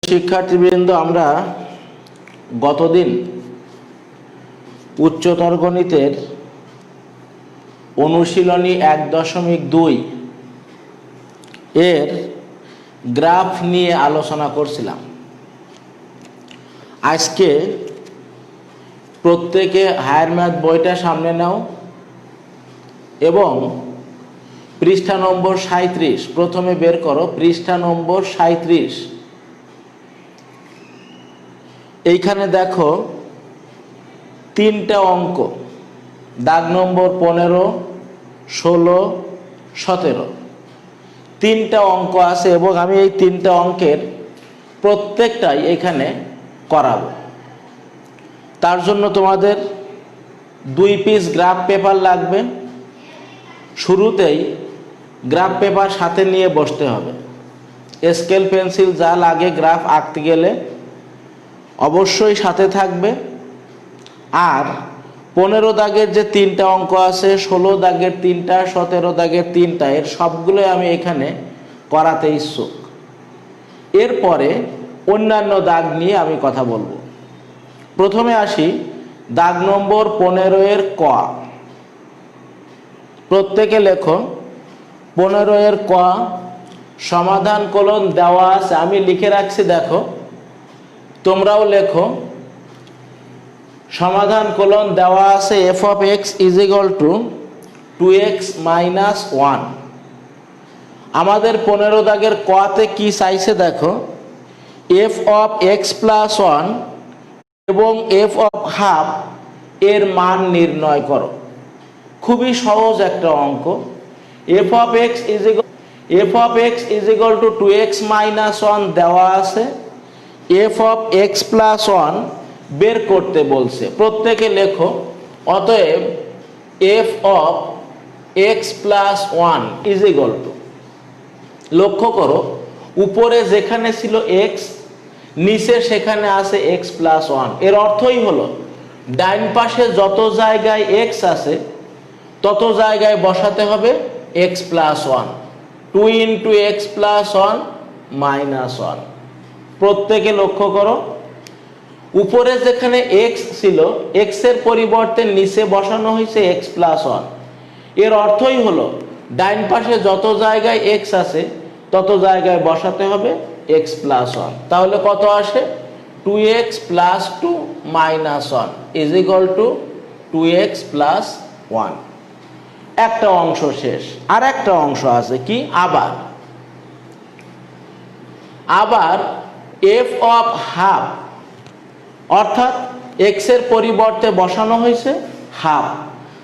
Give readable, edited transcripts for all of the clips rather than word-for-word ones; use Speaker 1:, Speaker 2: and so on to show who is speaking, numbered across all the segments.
Speaker 1: শিক্ষার্থীবৃন্দ, আমরা গতদিন উচ্চতর গণিতের অনুশীলনী 1.2 এর গ্রাফ নিয়ে আলোচনা করছিলাম। আজকে প্রত্যেকে হায়ার ম্যাথ বইটা সামনে নাও এবং পৃষ্ঠা নম্বর 37 প্রথমে বের করো। পৃষ্ঠা নম্বর 37। এইখানে দেখো তিনটা অঙ্ক, দাগ নম্বর 15, 16, 17 তিনটা অঙ্ক আছে এবং আমি এই তিনটা অঙ্কের প্রত্যেকটাই এখানে করাবো। তার জন্য তোমাদের 2 পিস গ্রাফ পেপার লাগবে। শুরুতেই গ্রাফ পেপার সাথে নিয়ে বসতে হবে। স্কেল পেন্সিল যা লাগে গ্রাফ আঁকতে গেলে অবশ্যই সাথে থাকবে। আর 15 দাগের যে তিনটা অঙ্ক আছে, 16 দাগের তিনটা, 17 দাগের তিনটা, এর সবগুলোই আমি এখানে করাতে ইচ্ছুক। এরপরে অন্যান্য দাগ নিয়ে আমি কথা বলবো। প্রথমে আসি দাগ নম্বর 15 এর ক। প্রত্যেকে লেখো 15 এর ক সমাধান কলন দেওয়া আছে, আমি লিখে রাখছি, দেখো তোমরাও লেখো। সমাধান কলন দেওয়া আছে f of x is equal to 2x minus 1। আমাদের 15 দাগের কতে কি চাইছে দেখো, f of x plus 1 এবং f of half এর মান নির্ণয় করো। খুবই সহজ একটা অঙ্ক। f of x is equal to 2x minus 1 দেওয়া আছে, f of x plus 1 বের করতে বলছে। প্রত্যেকে লেখো অতএব f of x plus 1 is equal to, লক্ষ্য করো উপরে যেখানে ছিল x, নিচে সেখানে আছে x plus 1। এর অর্থই হলো ডাইন পাশে যত জায়গায় x আছে তত জায়গায় বসাতে হবে x plus 1। 2 into x plus 1 minus 1। প্রত্যেকে লক্ষ্য করো উপরে যেখানে x ছিল, x এর পরিবর্তে নিচে বসানো হয়েছে x plus 1। এর অর্থই হলো ডাইন পাশে যত জায়গায় x আছে তত জায়গায় বসাতে হবে x plus 1। তাহলে কত আসে? 2x plus 2 minus 1 is equal to 2x plus 1। একটা অংশ শেষ। আর একটা অংশ আছে কি, আবার f of half, অর্থাৎ x এর পরিবর্তে বসানো হয়েছে হাফ।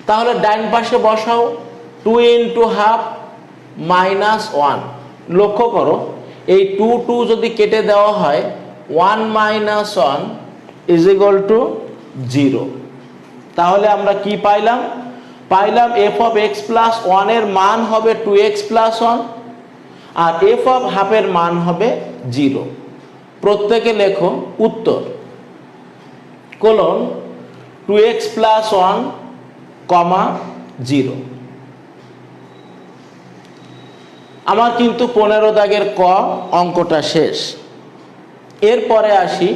Speaker 1: তাহলে ডাইন পাশে বসাও 2 into half minus 1। লক্ষ্য করো এই 2 যদি কেটে দেওয়া হয় 1 minus 1 is equal to 0। তাহলে আমরা কি পাইলাম? f of x plus 1 এর মান হবে 2x plus 1 R f of half এর মান হবে 0। প্রত্যেকে লেখো উত্তর কোলন 2x plus 1, 0। আমার কিন্তু 15 দাগের ক অঙ্কটা শেষ। এরপরে আসি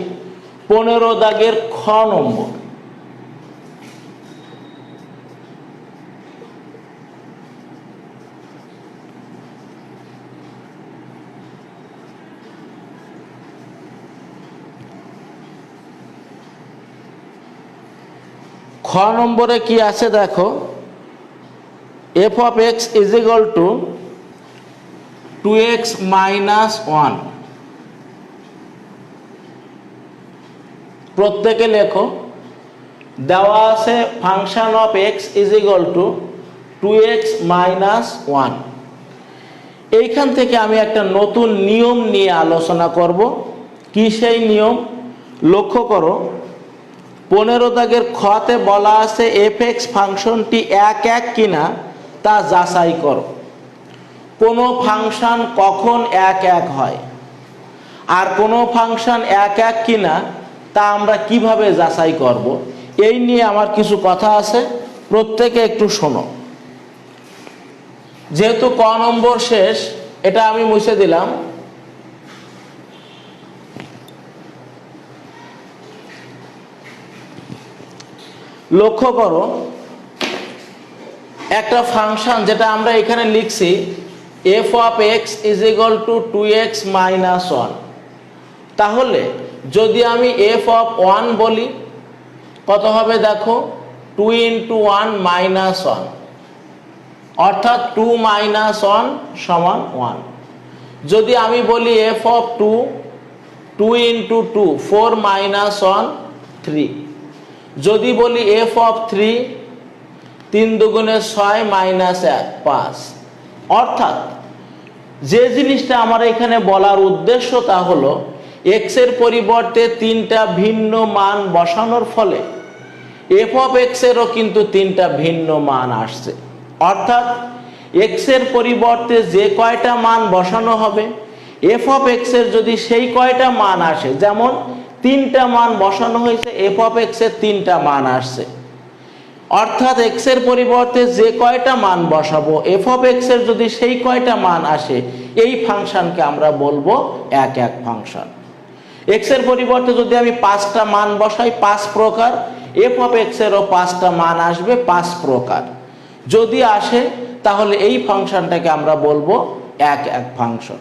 Speaker 1: 15 দাগের খ নম্বর। খ নম্বরে কি আছে দেখো, f of x is equal to 2x minus 1। প্রত্যেকে লেখো দেওয়া আছে function of x is equal to 2x minus 1। এইখান থেকে আমি একটা নতুন নিয়ম নিয়ে আলোচনা করব। কি সেই নিয়ম? লক্ষ্য করো 15 দাগের খতে বলা আছে fx ফাংশনটি 1 কিনা তা যাচাই করো। কোনো ফাংশন কখন 1 হয় আর কোনো ফাংশন 1 কিনা তা আমরা কিভাবে যাচাই করব, এই নিয়ে আমার কিছু কথা আছে, প্রত্যেকে একটু শোনো। যেহেতু ক নম্বর শেষ, এটা আমি মুছে দিলাম। লক্ষ্য করো একটা ফাংশন যেটা আমরা এখানে লিখছি F of x is equal to 2x minus 1। তাহলে যদি আমি এফ অফ 1 বলি কত হবে দেখো, 2 ইন্টু 1 মাইনাস 1, অর্থাৎ 2 মাইনাস 1 সমান 1। যদি আমি বলি এফ অফ 2, 2 ইন্টু 2 4 মাইনাস 1 3। যদি বলি এফ অফ 3, 3 দুগুণে 6 মাইনাস 1 5। অর্থাৎ যে জিনিসটা আমার এখানে বলার উদ্দেশ্য তা হলো এক্স এর পরিবর্তে 3টা ভিন্ন মান বসানোর ফলে এফ অফ এক্স এরও কিন্তু 3টা ভিন্ন মান আসছে। অর্থাৎ এক্স এর পরিবর্তে যে কয়টা মান বসানো হবে এফ অফ এক্স এর যদি সেই কয়টা মান আসে, যেমন 3টা মান বসানো হয়েছে, এফ অফ এক্স এর 3টা মান আসছে, অর্থাৎ এক্স এর পরিবর্তে যে কয়টা মান বসাবো এফ অফ এক্স এর যদি সেই কয়টা মান আসে এই ফাংশনকে আমরা বলবো এক এক ফাংশন। এক্স এর পরিবর্তে যদি আমি 5টা মান বসাই 5 প্রকার, এফ অফ এক্স এরও 5টা মান আসবে 5 প্রকার। যদি আসে তাহলে এই ফাংশনটাকে আমরা বলবো এক এক ফাংশন।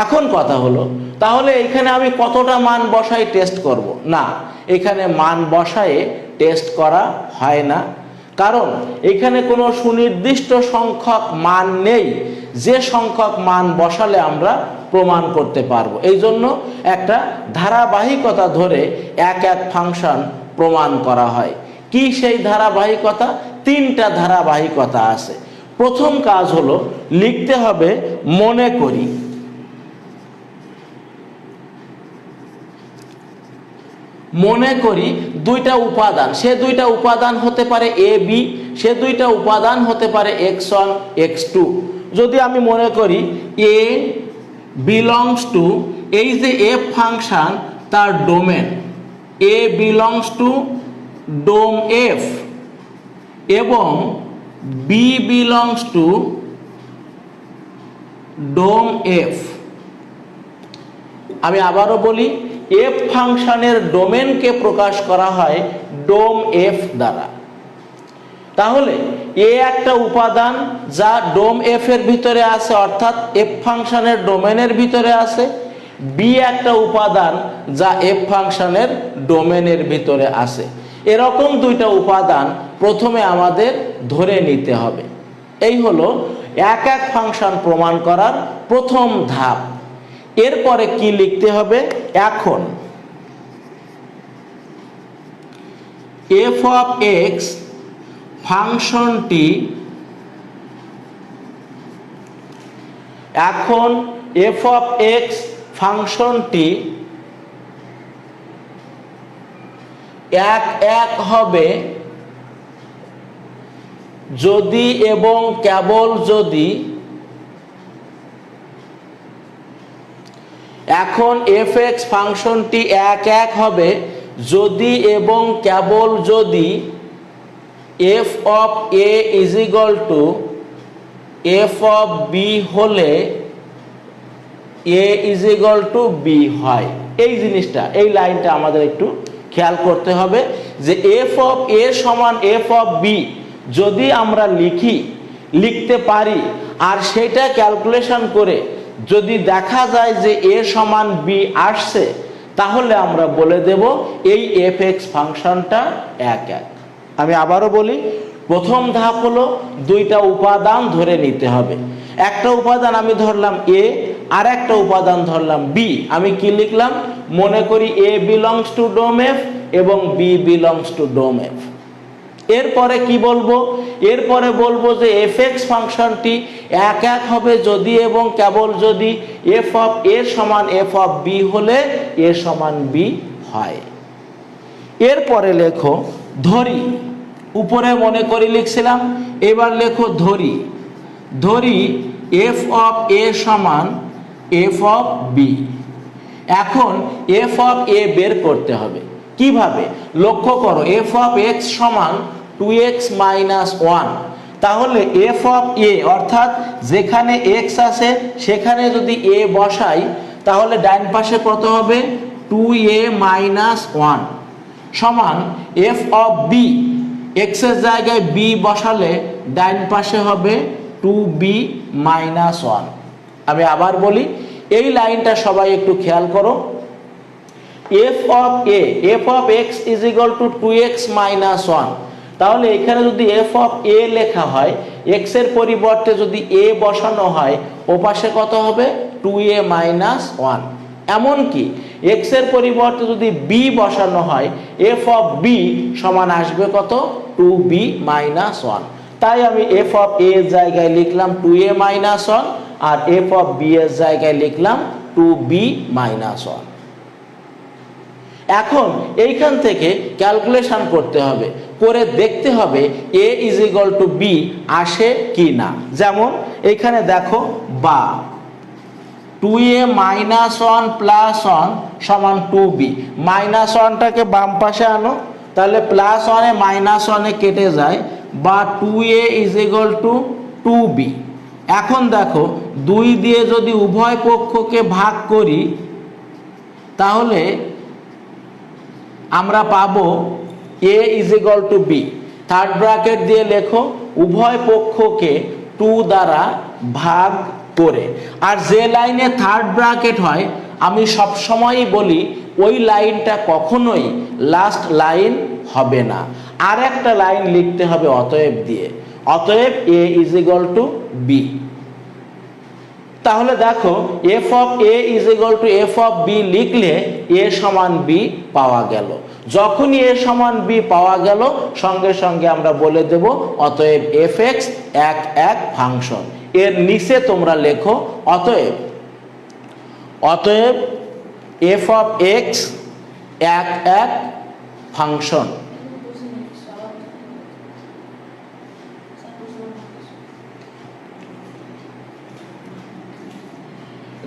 Speaker 1: এখন কথা হলো তাহলে এখানে আমি কতটা মান বসাই টেস্ট করব? না, এখানে মান বসায়ে টেস্ট করা হয় না, কারণ এখানে কোনো সুনির্দিষ্ট সংখ্যক মান নেই যে সংখ্যক মান বসালে আমরা প্রমাণ করতে পারবো। এই জন্য একটা ধারাবাহিকতা ধরে এক এক ফাংশন প্রমাণ করা হয়। কি সেই ধারাবাহিকতা? 3টা ধারাবাহিকতা আছে। প্রথম কাজ হলো লিখতে হবে মনে করি। মনে করি 2টা উপাদান, সে 2টা উপাদান হতে পারে এ বি, সে 2টা উপাদান হতে পারে x1 x2। যদি আমি মনে করি এ বিলংস টু, এই যে এফ ফাংশন তার domain a belongs to dom F এবং B belongs to dom F. আমি আবারও বলি, এফ ফাংশনের ডোমেনকে প্রকাশ করা হয় ডোম এফ দ্বারা। তাহলে এ একটা উপাদান যা ডোম এফ এর ভিতরে আছে, অর্থাৎ এফ ফাংশনের ডোমেনের ভিতরে আছে। বি একটা উপাদান যা এফ ফাংশনের ডোমেনের ভিতরে আছে। এরকম 2টা উপাদান প্রথমে আমাদের ধরে নিতে হবে। এই হলো এক এক ফাংশন প্রমাণ করার প্রথম ধাপ। এরপরে কি লিখতে হবে? এখন এফ অফ এক্স ফাংশনটি, এখন এফ অফ এক্স ফাংশনটি এক এক হবে যদি এবং কেবল যদি, এখন এফ এক্স ফাংশনটি এক এক হবে যদি এবং কেবল যদি F of A is equal to F of B হলে A is equal to B হয়। এই জিনিসটা, এই লাইনটা আমাদের একটু খেয়াল করতে হবে যে এফ অফ এ সমান এফ অফ বি যদি আমরা লিখতে পারি আর সেটা ক্যালকুলেশন করে যদি দেখা যায় যে এ সমান বি আসছে, তাহলে আমরা বলে দেব এই এফ এক্স ফাংশনটা এক এক। আমি আবারও বলি, প্রথম ধাপ হলো 2টা উপাদান ধরে নিতে হবে। একটা উপাদান আমি ধরলাম এ, আর একটা উপাদান ধরলাম বি। আমি কি লিখলাম? মনে করি A belongs to dom F এবং B belongs to dom F. এরপরে কি বলবো? এরপরে বলবো যে এফ এক্স ফাংশনটি এক এক হবে যদি এবং কেবল যদি এফ অফ এ সমান এফ অফ বি হলে এ সমান বি হয়। এরপরে লেখো ধরি, উপরে মনে করি লিখছিলাম, এবার লেখো ধরি। ধরি এফ অফ এ সমান এফ অফ বি। এখন এফ অফ এ বের করতে হবে। কিভাবে? লক্ষ্য করো, এফ অফ এক্স সমান 2x মাইনাস 1। তাহলে এফ অফ এ অর্থাৎ যেখানে এক্স আছে সেখানে যদি এ বসাই তাহলে ডান পাশে কত হবে? 2a মাইনাস 1 সমান এফ অফ বি। এক্স এর জায়গায় বি বসালে ডাইন পাশে হবে 2b মাইনাস 1। আমি আবার বলি, এই লাইনটা সবাই একটু খেয়াল করো। F of x is equal to 2x minus 1। তাহলে এখানে যদি এফ অফ এ লেখা হয়, এক্স এর পরিবর্তে যদি এ বসানো হয়, ও পাশে কত হবে 2a মাইনাস 1। এমনকি এক্স এর পরিবর্তে যদি বি বসানো হয়, এফ অফ বি সমান আসবে কত 2b মাইনাস 1। তাই আমি এফ অফ এ এর জায়গায় লিখলাম 2a মাইনাস 1 আর এফ অফ বি এর জায়গায় লিখলাম 2b মাইনাস 1। এখন এইখান থেকে ক্যালকুলেশন করতে হবে, করে দেখতে হবে a is equal to b আসে কি না। যেমন এইখানে দেখো, বা 2a মাইনাস 1 প্লাস 1 সমান 2b। মাইনাস 1টাকে বাম পাশে আনো, তাহলে প্লাস 1 এ মাইনাস 1 এ কেটে যায়, বা 2a is equal two 2b। এখন দেখো 2 দিয়ে যদি উভয় পক্ষকে ভাগ করি, তাহলে আমরা পাবো a is equal to b। Third bracket দিয়ে লেখো উভয় পক্ষকে 2 দ্বারা ভাগ করে। আর যে লাইনে থার্ড ব্র্যাকেট হয়, আমি সব সময়ই বলি ওই লাইনটা কখনোই লাস্ট লাইন হবে না, আর একটা লাইন লিখতে হবে অতএব দিয়ে। অতএব a is equal to b। তাহলে দেখো F of A is equal to F of B লিখলে এ সমান বি পাওয়া গেল। যখনই এ সমান বি পাওয়া গেল, সঙ্গে সঙ্গে আমরা বলে দেব অতএব এফ এক্স এক ফাংশন। এর নিচে তোমরা লেখো অতএব এফ অফ এক্স এক ফাংশন।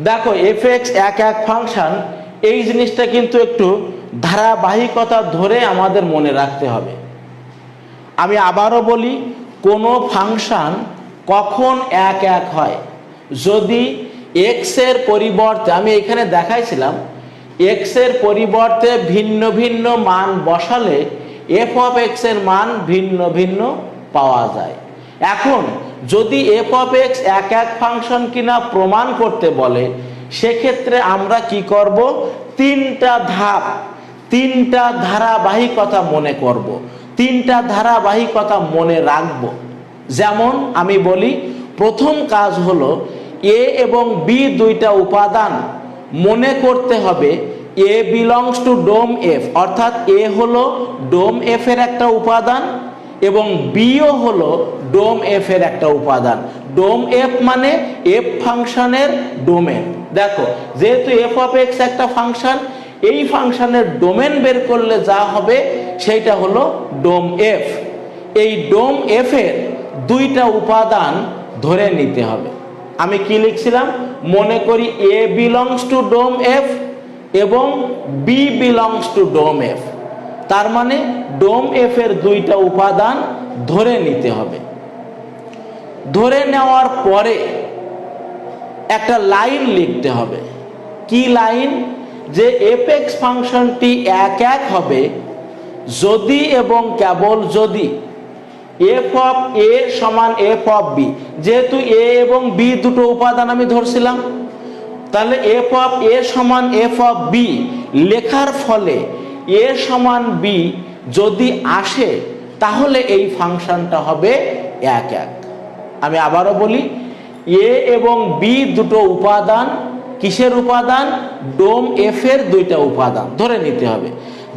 Speaker 1: দেখো এফ এক্স এক ফাংশন, এই জিনিসটা কিন্তু একটু ধারাবাহিকতা ধরে আমাদের মনে রাখতে হবে। আমি আবারও বলি, কোনো ফাংশন কখন এক হয়, যদি এক্স এর পরিবর্তে, আমি এখানে দেখাইছিলাম এক্স এর পরিবর্তে ভিন্ন ভিন্ন মান বসালে এফ অফ এক্স এর মান ভিন্ন ভিন্ন পাওয়া যায়। এখন যদি এফ অফ এক্স এক ফাংশন কিনা প্রমাণ করতে বলে, সেক্ষেত্রে আমরা কি করব, তিনটা ধারাবাহিকতা মনে করব, তিনটা ধারাবাহিকতা মনে রাখব। যেমন আমি বলি, প্রথম কাজ হলো এ এবং বি দুইটা উপাদান মনে করতে হবে এ বিলংস টু ডোম এফ, অর্থাৎ এ হলো ডোম এফ এর একটা উপাদান এবং বিও হলো ডোম এফ এর একটা উপাদান। ডোম এফ মানে এফ ফাংশনের ডোমেন। দেখো যেহেতু এফ অফ এক্স একটা ফাংশন, এই ফাংশনের ডোমেন বের করলে যা হবে সেইটা হলো ডোম এফ। এই ডোম এফ এর দুইটা উপাদান ধরে নিতে হবে। আমি কি লিখছিলাম, মনে করি A belongs to dom F এবং B belongs to dom F. তার মানে ডোম এফ এর দুইটা উপাদান ধরে নিতে হবে। ধরে নেওয়ার পরে একটা লাইন লিখতে হবে। কি লাইন, যে এফ এক্স ফাংশনটি এক হবে যদি এবং কেবল যদি এফ অফ এ সমান এফ অফ বি। যেহেতু এ এবং বি দুটো উপাদান আমি ধরছিলাম, তাহলে এফ অফ এ সমান এফ অফ বি লেখার ফলে এ সমান বি যদি আসে, তাহলে এই ফাংশনটা হবে এক। আমি আবারও বলি, এ এবং বি দুটো উপাদান, কিসের উপাদান, ডোম এফ এর দুইটা উপাদান ধরে নিতে হবে।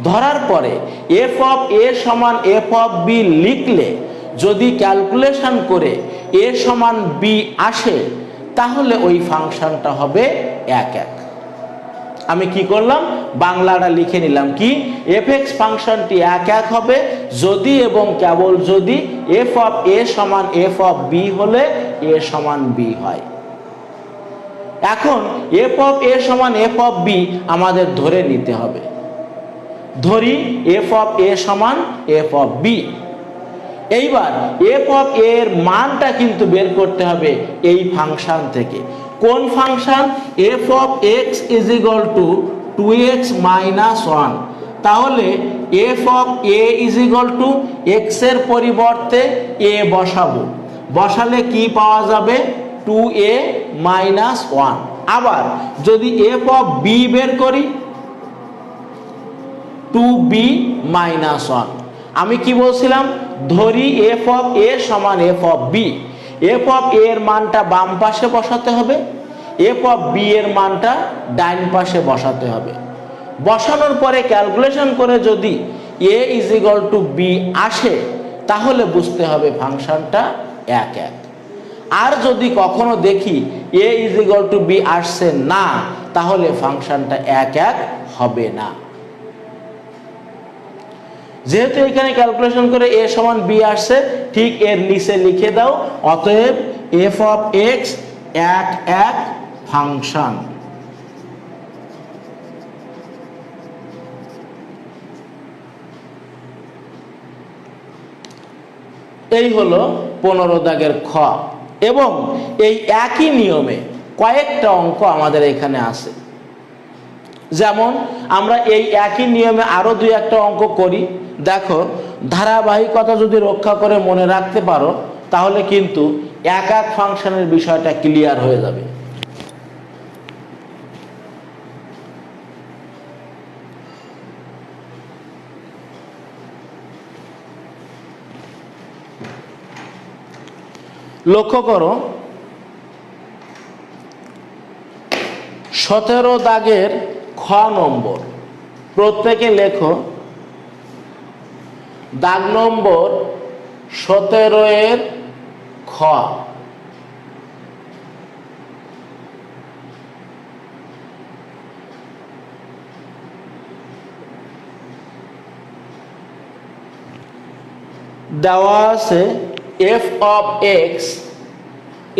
Speaker 1: ধরার পরে এফ অফ এ সমান এফ অফ বি লিখলে যদি ক্যালকুলেশন করে এ সমান বি আসে, তাহলে ওই ফাংশনটা হবে এক। আমি কি করলাম, বাংলাটা লিখে নিলাম, কি এফ এক্স ফাংশনটি এক হবে যদি এবং কেবল যদি এফ অফ এ সমান এফ অফ বি হলে এ সমান বি হয়। এখন এফ অফ এ সমান এফ অফ বি আমাদের ধরে নিতে হবে। ধরি এফ অফ এ সমান এফ অফ বি। এইবার এফ অফ এ এর মানটা কিন্তু বের করতে হবে এই ফাংশন থেকে। কোন function, F of x is equal to 2x minus 1। তাহলে F of A is equal to x এর পরিবর্তে এ বসাবো, বসালে কি পাওয়া যাবে? 2a minus 1। আবার যদি এফ অফ বি বের করি 2b মাইনাস 1। আমি কি বলছিলাম? ধরি এফ অফ এ সমান f of b, f of a এর মানটা বাম পাশে বসাতে হবে, এফ অফ বি এর মানটা ডাইন পাশে বসাতে হবে। বসানোর পরে ক্যালকুলেশন করে যদি এ ইজ ইকুয়াল টু বি আসে তাহলে বুঝতে হবে ফাংশনটা 1 আর যদি কখনো দেখি এ ইজ ইকুয়াল টু বি আসছে না তাহলে ফাংশনটা 1 হবে না। যেহেতু এখানে ক্যালকুলেশন করে এ সমান বি আসছে, ঠিক এর নিচে লিখে দাও, অতএব এফ অফ এক্স 1 ফাংশন। এই হলো 15 দাগের খ। এবং এই একই নিয়মে কয়েকটা অঙ্ক আমাদের এখানে আছে। যেমন আমরা এই একই নিয়মে আরো 2-1টা অঙ্ক করি। দেখো, ধারাবাহিকতা যদি রক্ষা করে মনে রাখতে পারো তাহলে কিন্তু 1 ফাংশনের বিষয়টা ক্লিয়ার হয়ে যাবে। লক্ষ্য করো, 17 দাগের খ নম্বর, প্রত্যেকে লেখো দাগ নম্বর 17 এর খ। দেওয়া আছে F of x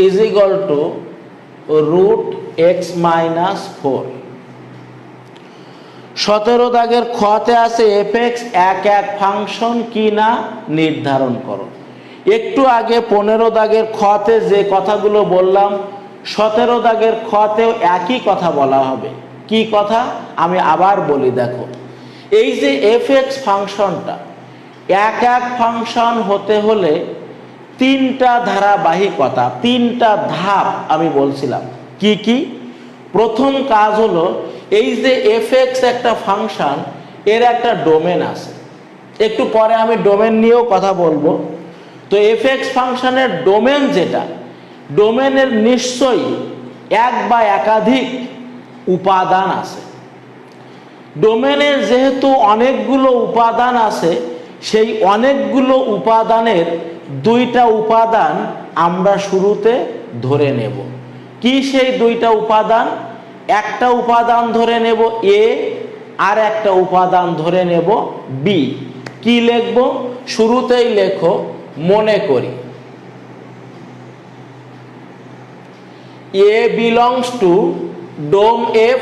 Speaker 1: is equal to root x minus 4। 17 দাগের খতে আছে এফ এক্স 1 ফাংশন কি না নির্ধারণ করো। একটু আগে 15 দাগের খতে যে কথাগুলো বললাম 17 দাগের খতেও একই কথা বলা হবে। কি কথা আমি আবার বলি, দেখো, এই যে এফ এক্স ফাংশনটা 1 ফাংশন হতে হলে 3টা ধারাবাহিকতা, 3টা ধাপ আমি বলছিলাম। কি কি? প্রথম কাজ হলো এই যে এফ এক্স একটা ফাংশন, এর একটা ডোমেন আছে। একটু পরে আমি ডোমেন নিয়েও কথা বলবো। তো এফ এক্স ফাংশনের ডোমেন যেটা, ডোমেনের নিশ্চয়ই 1 বা একাধিক উপাদান আছে। ডোমেনের যেহেতু অনেকগুলো উপাদান আছে, সেই অনেকগুলো উপাদানের 2টা উপাদান আমরা শুরুতে ধরে নেব। কি সেই 2টা উপাদান? একটা উপাদান ধরে নেব এ, আর একটা উপাদান ধরে নেব বি। কি লিখব? শুরুতেই লেখো মনে করি A belongs to dom F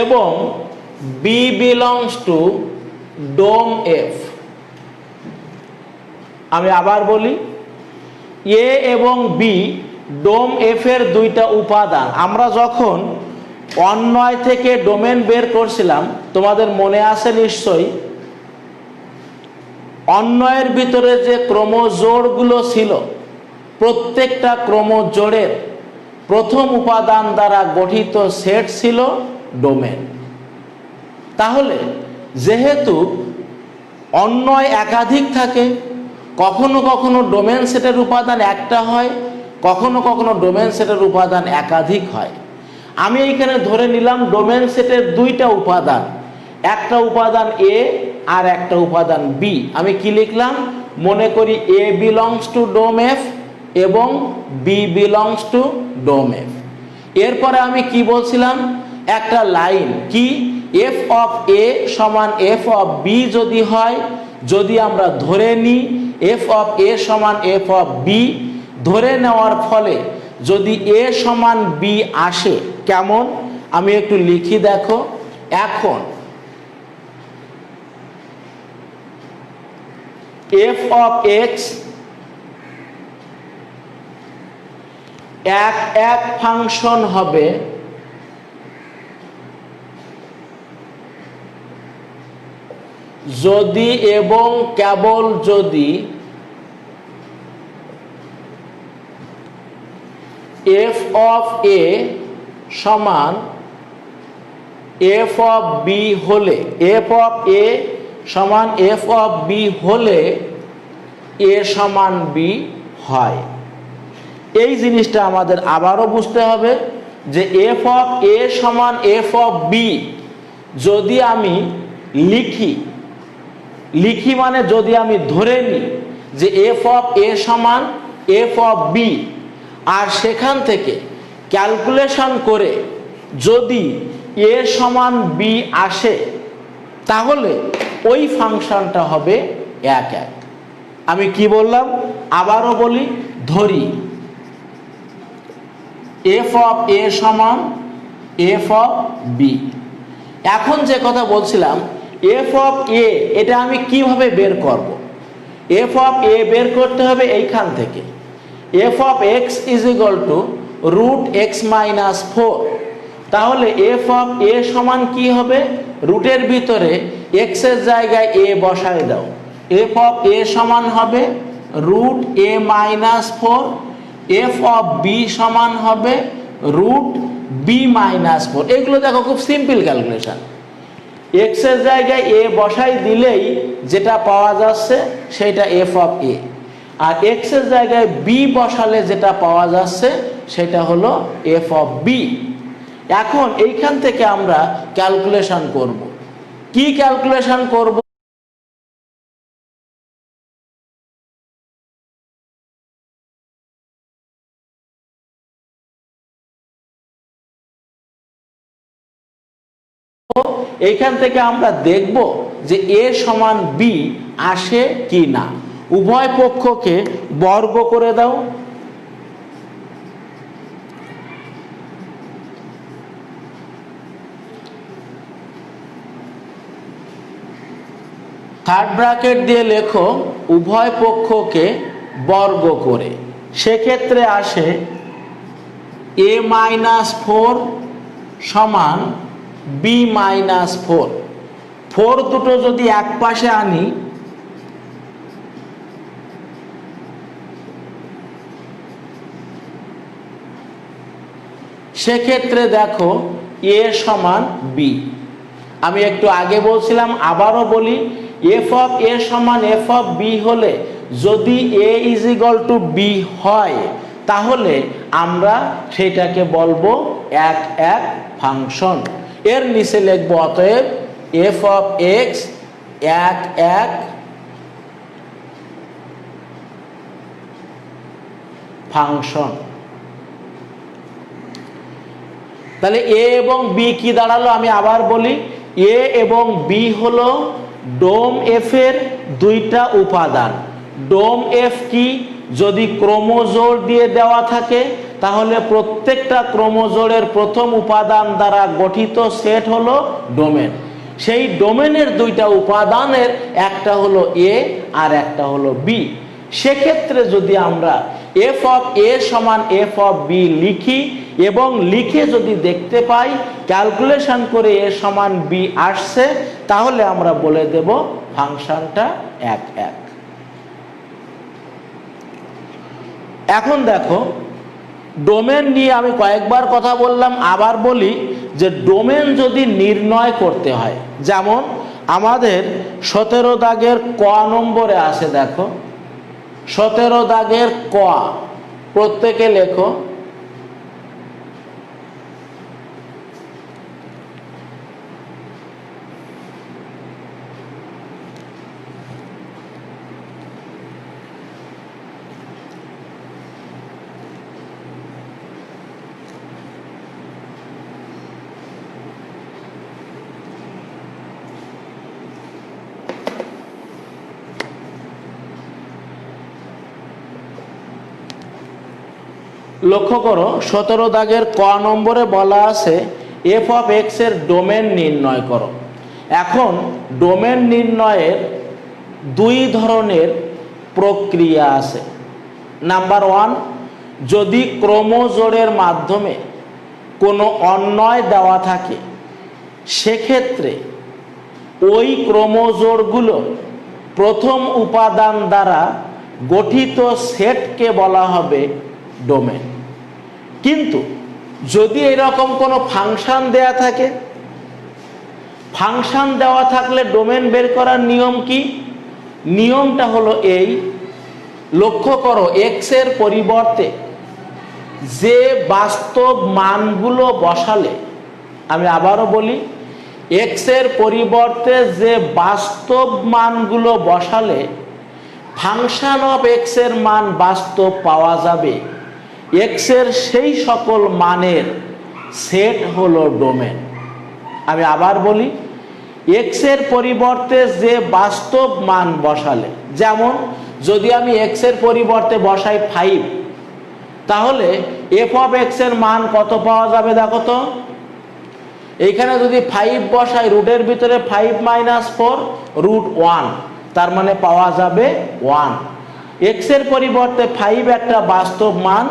Speaker 1: এবং B belongs to dom F. আমি আবার বলি, এ এবং বি ডোম এফ এর 2টা উপাদান। আমরা যখন অন্বয় থেকে ডোমেন বের করছিলাম তোমাদের মনে আছে নিশ্চয়ই, অন্বয়ের ভিতরে যে ক্রমজোড়গুলো ছিল প্রত্যেকটা ক্রমজোড়ের প্রথম উপাদান দ্বারা গঠিত সেট ছিল ডোমেন। তাহলে যেহেতু অন্বয় একাধিক থাকে, কখনো কখনো ডোমেন সেটের উপাদান একটা হয়, কখনো কখনো ডোমেন সেটের উপাদান একাধিক হয়। আমি এইখানে ধরে নিলাম ডোমেন সেটের 2টা উপাদান, একটা উপাদান এ আর একটা উপাদান বি। আমি কি লিখলাম? মনে করি A belongs to dom F এবং B belongs to dom F. এরপরে আমি কি বলছিলাম? একটা লাইন কি, এফ অফ এ সমান এফ অফ বি যদি হয়, যদি আমরা ধরে নিই এফ অফ এ সমান এফ অফ বি, ধরে নেওয়ার ফলে যদি এ সমান বি আসে, কেমন আমি একটু লিখি, দেখো। এখন এফ অফ এক্স 1 ফাংশন হবে যদি এবং কেবল যদি এফ অফ এ সমান এফ অফ বি হলে, এফ অফ এ সমান এফ অফ বি হলে এ সমান বি হয়। এই জিনিসটা আমাদের আবারও বুঝতে হবে যে এফ অফ এ সমান এফ অফ বি যদি আমি লিখি মানে যদি আমি ধরে নিই যে এফ অফ এ সমান এফ অফ বি, আর সেখান থেকে ক্যালকুলেশন করে যদি এ সমান বি আসে, তাহলে ওই ফাংশনটা হবে 1 1। আমি কি বললাম আবারও বলি, ধরি এফ অফ এ সমান এফ অফ বি। এখন যে কথা বলছিলাম এফ অফ এ, এটা আমি কিভাবে বের করব? এফ অফ এ বের করতে হবে এইখান থেকে, F of x is equal to root x minus 4। তাহলে এফ অফ এ সমান কি হবে? রুটের ভিতরে এক্স এর জায়গায় এ বসায় দাও, এফ অফ এ সমান হবে root A minus 4। F of B সমান হবে রুট বি মাইনাস 4। এগুলো দেখো খুব সিম্পল ক্যালকুলেশন। এক্স এর জায়গায় এ বসাই দিলেই যেটা পাওয়া যাচ্ছে সেটা এফ অফ এ, আর এক্স এর জায়গায় বি বসালে যেটা পাওয়া যাচ্ছে সেটা হলো এফ অফ বি। এখন এইখান থেকে আমরা ক্যালকুলেশন করব। কি ক্যালকুলেশন করব? এইখান থেকে আমরা দেখব যে এ সমান বি আসে কি না। উভয় পক্ষকে বর্গ করে দাও। থার্ড ব্র্যাকেট দিয়ে লেখো উভয় পক্ষকে বর্গ করে, সেক্ষেত্রে আসে এ মাইনাস 4 সমান বি মাইনাস 4। 4 দুটো যদি এক পাশে আনি সেক্ষেত্রে দেখো এ সমান বি। আমি একটু আগে বলছিলাম, আবারও বলি, এফ অফ এ সমান এফ অফ বি হলে যদি এ ইজ ইকুয়াল টু বি হয়, তাহলে আমরা সেটাকে বলবো 1 1 ফাংশন। এর নিচে লিখবো অতএব এফ অফ এক্স 1 1 ফাংশন। তাহলে এ এবং বি কি দাঁড়ালো? আমি আবার বলি, এ এবং বি হলো ডোম এফ এর দুইটা উপাদান। ডোম এফ কি? যদি ক্রোমোজোর দিয়ে দেওয়া থাকে তাহলে প্রত্যেকটা ক্রোমোজোরের প্রথম উপাদান দ্বারা গঠিত সেট হলো ডোমেন। সেই ডোমেনের দুইটা উপাদানের একটা হলো এ আর একটা হলো বি। সেক্ষেত্রে যদি আমরা এফ অফ এ সমান এফ অফ বি লিখি এবং লিখে যদি দেখতে পাই ক্যালকুলেশন করে এ সমান বি আসছে, তাহলে আমরা বলে দেব ফাংশনটা 1 1। এখন দেখো ডোমেন নিয়ে আমি কয়েকবার কথা বললাম, আবার বলি যে ডোমেন যদি নির্ণয় করতে হয়, যেমন আমাদের 17 দাগের ক নম্বরে আছে, দেখো 17 দাগের ক, প্রত্যেকে লেখো লক্ষ্য করো 17 দাগের ক নম্বরে বলা আছে এফ অফ এক্স এর ডোমেন নির্ণয় করো। এখন ডোমেন নির্ণয়ের দুই ধরনের প্রক্রিয়া আছে। নাম্বার 1, যদি ক্রোমোজোরের মাধ্যমে কোনো অন্বয় দেওয়া থাকে সেক্ষেত্রে ওই ক্রোমোজোড়গুলো প্রথম উপাদান দ্বারা গঠিত সেটকে বলা হবে ডোমেন। কিন্তু যদি এরকম কোনো ফাংশন দেয়া থাকে, ফাংশন দেওয়া থাকলে ডোমেন বের করার নিয়ম কি? নিয়মটা হলো এই, লক্ষ্য করো এক্স এর পরিবর্তে যে বাস্তব মানগুলো বসালে, আমি আবারও বলি, এক্স এর পরিবর্তে যে বাস্তব মানগুলো বসালে ফাংশন অফ এক্স এর মান বাস্তব পাওয়া যাবে, এক্স এর সেই সকল মানের সেট হলো ডোমেন। আমি আবার বলি, এক্স এর পরিবর্তে যে বাস্তব মান বসালে, যেমন যদি আমি এক্স এর পরিবর্তে বসাই 5, তাহলে এফ অফ এক্স এর মান কত পাওয়া যাবে দেখো তো। এইখানে যদি 5 বসাই, রুটের ভিতরে 5 - 4 √1, তার মানে পাওয়া যাবে 1। এক্স এর পরিবর্তে 5 একটা বাস্তব মান,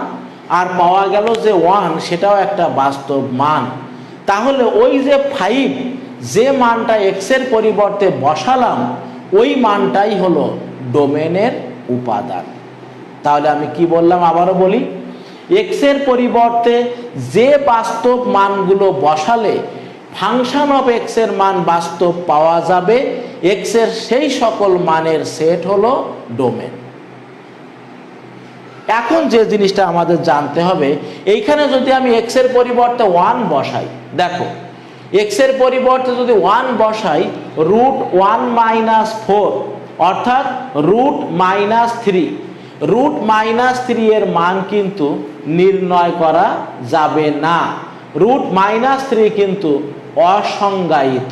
Speaker 1: আর পাওয়া গেল যে 1 সেটাও একটা বাস্তব মান। তাহলে ওই যে 5 যে মানটা এক্স এর পরিবর্তে বসালাম, ওই মানটাই হলো ডোমেনের উপাদান। তাহলে আমি কি বললাম আবারও বলি, এক্স এর পরিবর্তে যে বাস্তব মানগুলো বসালে ফাংশন অফ এক্স এর মান বাস্তব পাওয়া যাবে, এক্স এর সেই সকল মানের সেট হলো ডোমেন। এখন যে জিনিসটা আমাদের জানতে হবে, এইখানে যদি আমি এক্স এর পরিবর্তে 1 বসাই, দেখো এক্স এর পরিবর্তে যদি 1 বসাই, √1 - 4 অর্থাৎ √-3, √-3 এর মান কিন্তু নির্ণয় করা যাবে না। √-3 কিন্তু অসংজ্ঞায়িত,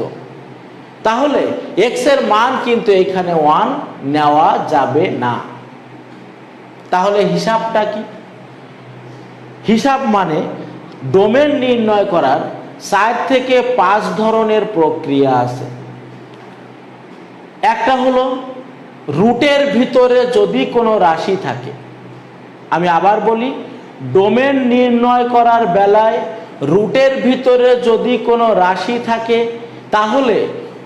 Speaker 1: তাহলে এক্স এর মান কিন্তু এখানে 1 নেওয়া যাবে না। তাহলে হিসাবটা কি? হিসাব মানে ডোমেন নির্ণয় করার 4 থেকে 5 ধরনের প্রক্রিয়া আছে। একটা হলো রুটের ভিতরে যদি কোনো রাশি থাকে, আমি আবার বলি, ডোমেন নির্ণয় করার বেলায় রুটের ভিতরে যদি কোনো রাশি থাকে, তাহলে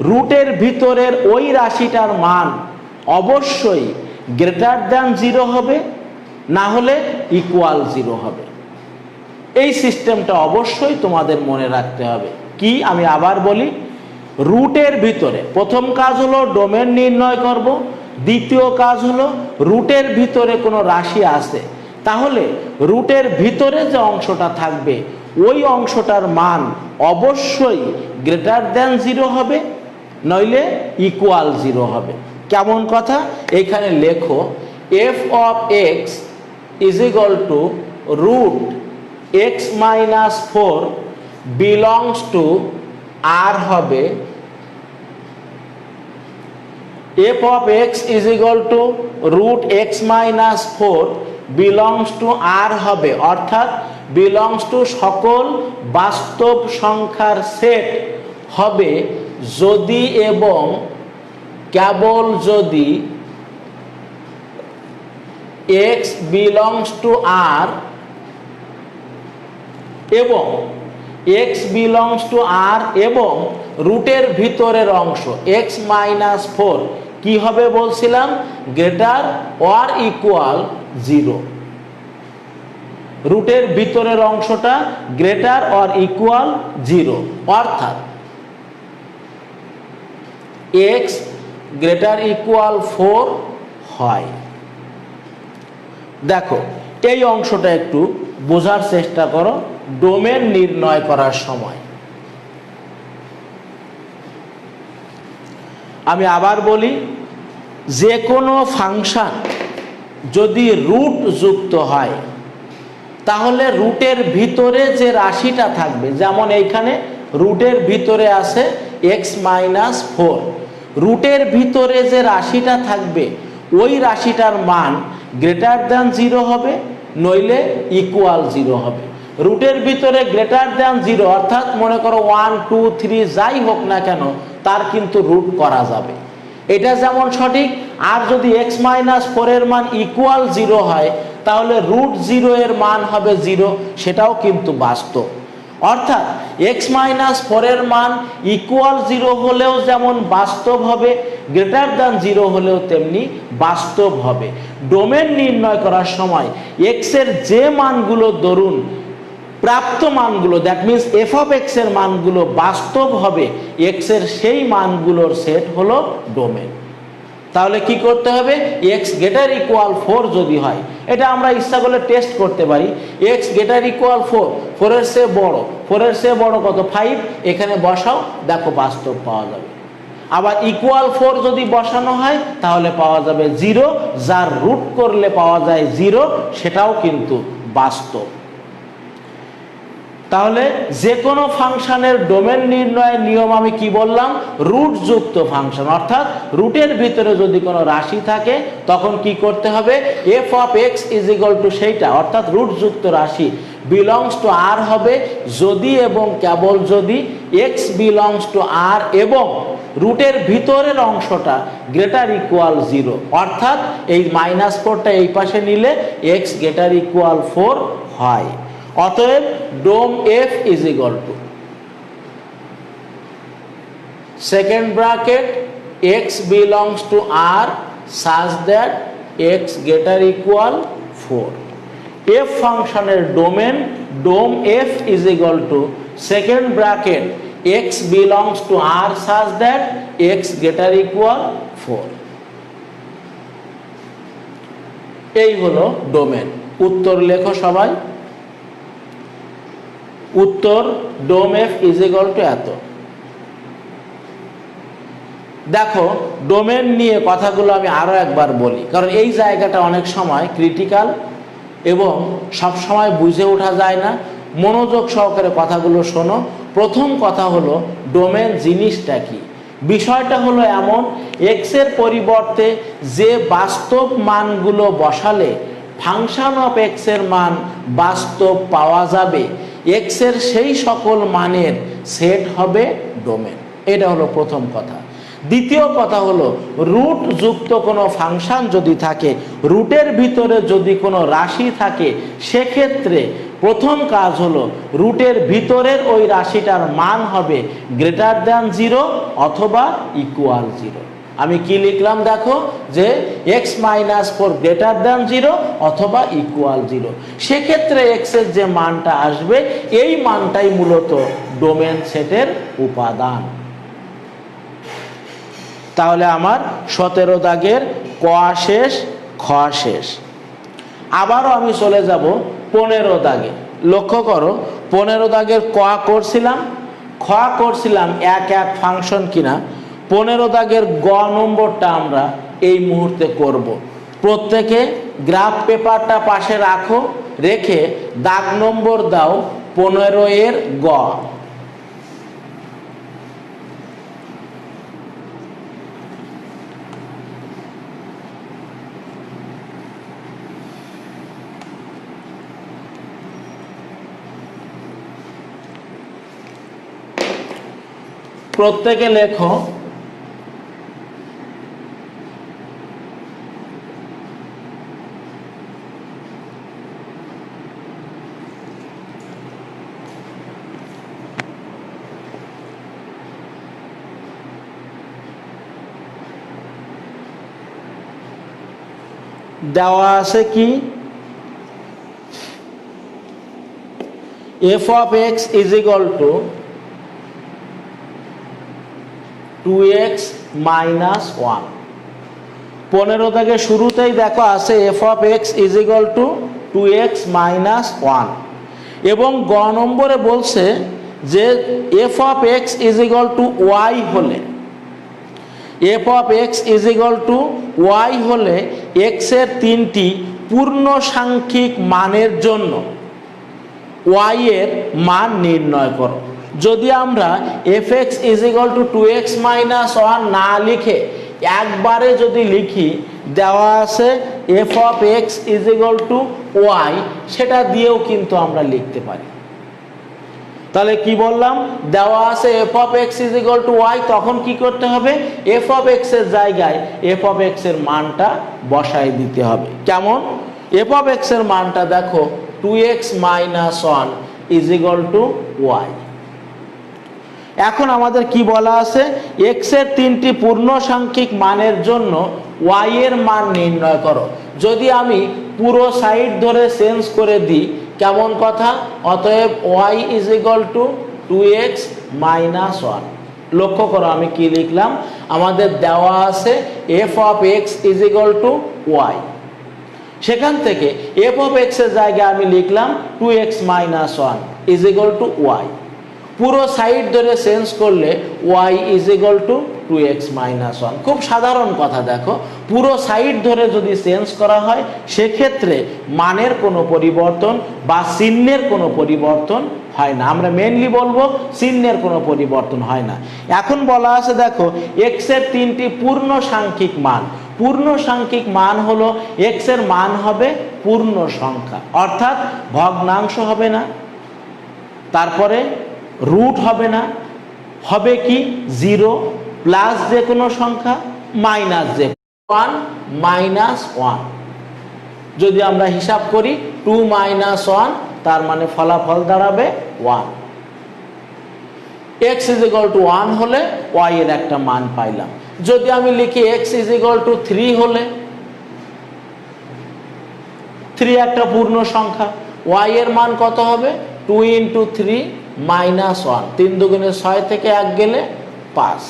Speaker 1: রুটের ভিতরের ওই রাশিটার মান অবশ্যই >0 হবে, না হলে =0 হবে। এই সিস্টেমটা অবশ্যই তোমাদের মনে রাখতে হবে। কি? আমি আবার বলি, রুটের ভিতরে প্রথম কাজ হলো ডোমেন নির্ণয় করব, দ্বিতীয় কাজ হলো রুটের ভিতরে কোনো রাশি আছে, তাহলে রুটের ভিতরে যে অংশটা থাকবে ওই অংশটার মান অবশ্যই >0 হবে, নইলে =0 হবে। কেমন কথা? এখানে লেখো f of x is equal to √x-4 belongs to r হবে, f of x is equal to √x-4 belongs to r হবে, অর্থাৎ belongs to সকল বাস্তব সংখ্যার সেট হবে যদি এবং কেবল যদি x belongs to r এবং x belongs to r এবং রুটের ভিতরের অংশ x-4 কি হবে বলছিলাম? >= 0। রুটের ভিতরের অংশটা >= 0, অর্থাৎ x > 4 হয়। দেখো এই অংশটা একটু বোঝার চেষ্টা করো ডোমেন নির্ণয় করার সময়। আমি আবার বলি, যে কোনো ফাংশন যদি রুট যুক্ত হয়, তাহলে রুটের ভিতরে যে রাশিটা থাকবে, যেমন এইখানে রুটের ভিতরে আছে x-4, রুটের ভিতরে যে রাশিটা থাকবে ওই রাশিটার মান >0 হবে, নইলে =0 হবে। রুটের ভিতরে >0 অর্থাৎ মনে করো 1, 2, 3 যাই হোক না কেন তার কিন্তু রুট করা যাবে, এটা যেমন সঠিক। আর যদি x-4 এর মান =0 হয়, তাহলে √0 এর মান হবে 0, সেটাও কিন্তু বাস্তব। অর্থাৎ x মাইনাস 4 এর মান ইকুয়াল 0 হলেও যেমন বাস্তব হবে, গ্রেটার দ্যান 0 হলেও তেমনি বাস্তব হবে। ডোমেন নির্ণয় করার সময় x এর যে মানগুলো ধরুন প্রাপ্ত মানগুলো, that means F of x এর মানগুলো বাস্তব হবে, এক্স এর সেই মানগুলোর সেট হলো ডোমেন। তাহলে কি করতে হবে, এক্স গ্রেটার ইকুয়াল 4 যদি হয়, এটা আমরা ইচ্ছা করলে টেস্ট করতে পারি, এক্স গ্রেটার ইকুয়াল 4, 4 এর চেয়ে বড়, 4 এর চেয়ে বড় কত 5, এখানে বসাও, দেখো বাস্তব পাওয়া যাবে। আবার ইকুয়াল 4 যদি বসানো হয় তাহলে পাওয়া যাবে 0, যার রুট করলে পাওয়া যায় 0, সেটাও কিন্তু বাস্তব। তাহলে যে কোনো ফাংশনের ডোমেন নির্ণয়ের নিয়ম আমি কি বললাম, রুট যুক্ত ফাংশন, অর্থাৎ রুটের ভিতরে যদি কোনো রাশি থাকে তখন কি করতে হবে, F of x is equal two সেইটা, অর্থাৎ রুট যুক্ত রাশি বিলংস টু আর হবে যদি এবং কেবল যদি এক্স বিলংস টু আর এবং রুটের ভিতরের অংশটা গ্রেটার ইকুয়াল 0, অর্থাৎ এই -4টা এই পাশে নিলে এক্স গ্রেটার ইকুয়াল 4 হয়। অতএব dom f is equal to second bracket x belongs to R such that x greater equal 4। F ফাংশনের domain dom f is equal to second bracket x belongs to R such that x greater equal 4। এই হলো domain. উত্তর লেখো সবাই। উত্তর dom f is equal to এত। দেখো domain নিয়ে কথাগুলো আমি আরো একবার বলি, কারণ এই জায়গাটা অনেক সময় ক্রিটিক্যাল এবং সব সময় বুঝে ওঠা যায় না। মনোযোগ সহকারে কথাগুলো শোনো। প্রথম কথা হলো ডোমেন জিনিসটা কি। বিষয়টা হলো এমন, এক্স এর পরিবর্তে যে বাস্তব মানগুলো বসালে ফাংশন অফ এক্স এর মান বাস্তব পাওয়া যাবে, এক্স এর সেই সকল মানের সেট হবে ডোমেন। এটা হলো প্রথম কথা। দ্বিতীয় কথা হলো রুট যুক্ত কোনো ফাংশন যদি থাকে, রুটের ভিতরে যদি কোনো রাশি থাকে, সেক্ষেত্রে প্রথম কাজ হলো রুটের ভিতরের ওই রাশিটার মান হবে গ্রেটার দ্যান 0 অথবা ইকুয়াল 0। আমি কি লিখলাম দেখো, যে এক্স মাইনাস 4 গ্রেটার দ্যান 0 অথবা ইকুয়াল 0। সেক্ষেত্রে এক্স এর যে মানটা আসবে এই মানটাই মূলত ডোমেন সেটের উপাদান। তাহলে আমার 17 দাগের ক শেষ, খ শেষ। আবারও আমি চলে যাব 15 দাগে। লক্ষ্য করো 15 দাগের ক করছিলাম, খ করছিলাম এক এক ফাংশন কিনা। 15 দাগের গ নম্বরটা আমরা এই মুহূর্তে করব। প্রত্যেকে গ্রাফ পেপারটা পাশে রাখো, রেখে দাগ নম্বর দাও 15 এর গ। প্রত্যেকে লেখো দেওয়া আছে কি, f of x is equal to 2x minus 1। 15 থেকে শুরুতেই দেখো আছে F of x is equal to 2x minus 1 এবং গ নম্বরে বলছে যে f of x is equal to y হলে, f of x is equal to y হলে এক্স এর 3টি পূর্ণ সাংখ্যিক মানের জন্য ওয়াই এর মান নির্ণয় করো। যদি আমরা F x is equal to 2x minus 1 না লিখে একবারে যদি লিখি, দেওয়া আছে F of x is equal to y, সেটা দিয়েও কিন্তু আমরা লিখতে পারি। তাহলে কি বললাম, দেওয়া আছে F of x is equal to y, তখন কি করতে হবে, এফ অফ এক্স এর জায়গায় এফ অফ এক্স এর মানটা বসাই দিতে হবে। কেমন, এফ অফ এক্স এর মানটা দেখো 2x minus 1 is equal to y. এখন আমাদের কি বলা আছে, এক্স এর তিনটি পূর্ণ সাংখ্যিক মানের জন্য ওয়াই এর মান নির্ণয় করো। যদি আমি পুরো সাইড ধরে চেঞ্জ করে দিই কেমন কথা, অতএব y is equal to 2x minus 1। লক্ষ্য করো আমি কি লিখলাম, আমাদের দেওয়া আছে F of x is equal to y, সেখান থেকে এফ অফ এক্স এর জায়গায় আমি লিখলাম 2x minus 1 is equal to y. পুরো সাইড ধরে চেঞ্জ করলে y is equal to 2x minus 1। খুব সাধারণ কথা, দেখো পুরো সাইড ধরে যদি চেঞ্জ করা হয় সেক্ষেত্রে মানের কোনো পরিবর্তন বা চিহ্নের কোনো পরিবর্তন হয় না। আমরা মেনলি বলবো চিহ্নের কোনো পরিবর্তন হয় না। এখন বলা আছে দেখো x এর তিনটি পূর্ণ সাংখ্যিক মান। পূর্ণ সাংখ্যিক মান হলো x এর মান হবে পূর্ণ সংখ্যা, অর্থাৎ ভগ্নাংশ হবে না, তারপরে রুট হবে না, হবে কি 0 প্লাস যে কোনো সংখ্যা মাইনাস যে 1 মাইনাস 1। যদি আমরা হিসাব করি 2 মাইনাস 1, তার মানে ফলাফল দাঁড়াবে 1। x ইজ ইকুয়াল টু 1 হলে y এর একটা মান পাইলাম। যদি আমি লিখি x ইজ ইকুয়াল টু 3 হলে, 3 একটা পূর্ণ সংখ্যা, y এর মান কত হবে 2 ইন্টু 3 মাইনাস 1, 3 দুগুণে 6 থেকে 1 গেলে 5।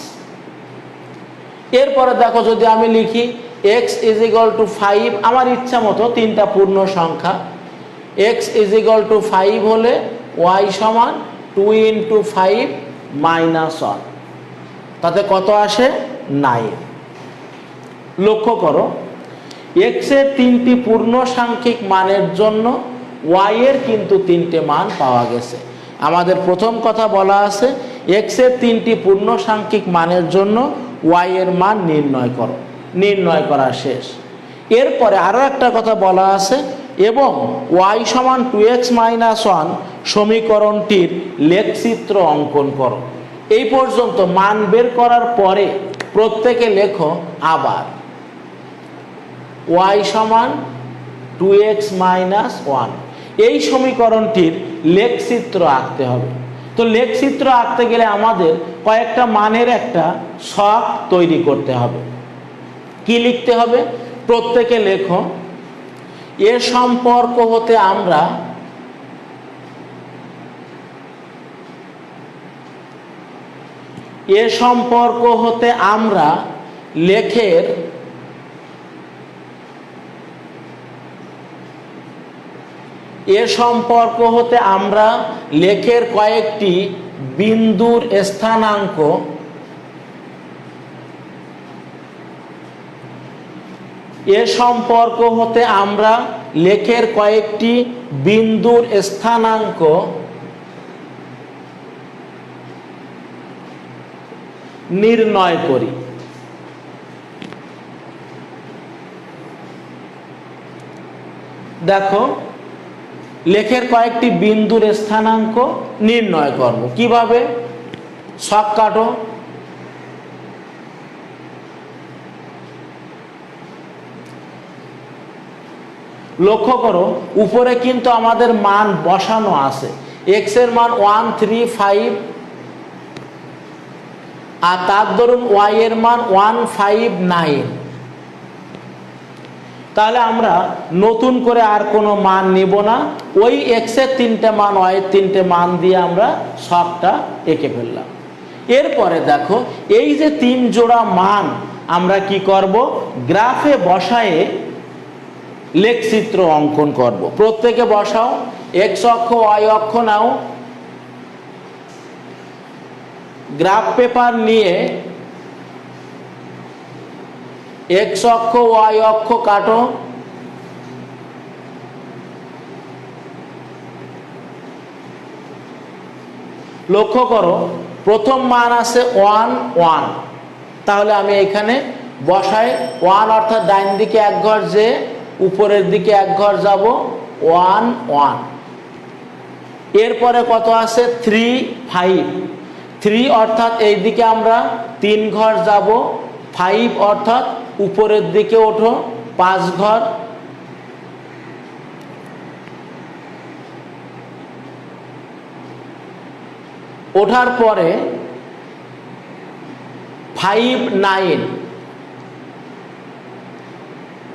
Speaker 1: এরপরে দেখো যদি আমি লিখি x ইজ ইকুয়াল টু 5, আমার ইচ্ছা মতো তিনটা পূর্ণ সংখ্যা, x ইজ ইকুয়াল টু 5 হলে y সমান 2 ইন্টু 5 মাইনাস 1, তাতে কত আসে 9। লক্ষ্য করো x এর তিনটি পূর্ণ সাংখ্যিক মানের জন্য y এর কিন্তু তিনটে মান পাওয়া গেছে। আমাদের প্রথম কথা বলা আছে x এর তিনটি পূর্ণ সাংখ্যিক মানের জন্য y এর মান নির্ণয় করো, নির্ণয় করা শেষ। এরপরে আরো একটা কথা বলা আছে, এবং y সমান 2x মাইনাস 1 সমীকরণটির লেখচিত্র অঙ্কন করো। এই পর্যন্ত মান বের করার পরে প্রত্যেকে লেখো আবার y সমান 2x মাইনাস 1, এই সমীকরণটির লেখচিত্র আঁকতে হবে। তো লেখচিত্র আঁকতে গেলে আমাদের কয়েকটা মানের একটা ছক তৈরি করতে হবে। কি লিখতে হবে, প্রত্যেকে লেখো এ সম্পর্ক হতে আমরা লেখের লেখের কয়েকটি বিন্দুর স্থানাঙ্ক নির্ণয় করি। দেখো লেখের কয়েকটি বিন্দুর স্থানাঙ্ক নির্ণয় করব কিভাবে, ছক কাটো। লক্ষ্য করো উপরে কিন্তু আমাদের মান বসানো আছে, x এর মান 1 3 5, আর তার ধরুন y এর মান 1 5 9। তাহলে আমরা নতুন করে আর কোনো মান নেব না, ওই x এর তিনটে মান y এর তিনটে মান দিয়ে আমরা ছকটা এঁকে ফেললাম। এরপরে দেখো এই যে 3 জোড়া মান আমরা কি করব, গ্রাফে বসায়ে লেখচিত্র অঙ্কন করব। প্রত্যেকে বসাও, x অক্ষ y অক্ষ নাও, গ্রাফ পেপার নিয়ে x অক্ষ y অক্ষ কাটো। লক্ষ্য করো প্রথম মান আছে 1 1, তাহলে আমি এখানে বসাই 1 অর্থাৎ ডাইন দিকে এক ঘর যে উপরের দিকে এক ঘর যাব 1 1। এরপরে কত আছে 3 5, 3 অর্থাৎ এই দিকে আমরা 3 ঘর যাব, 5 অর্থাৎ উপরের দিকে ওঠো 5 ঘর। ওঠার পরে 5 9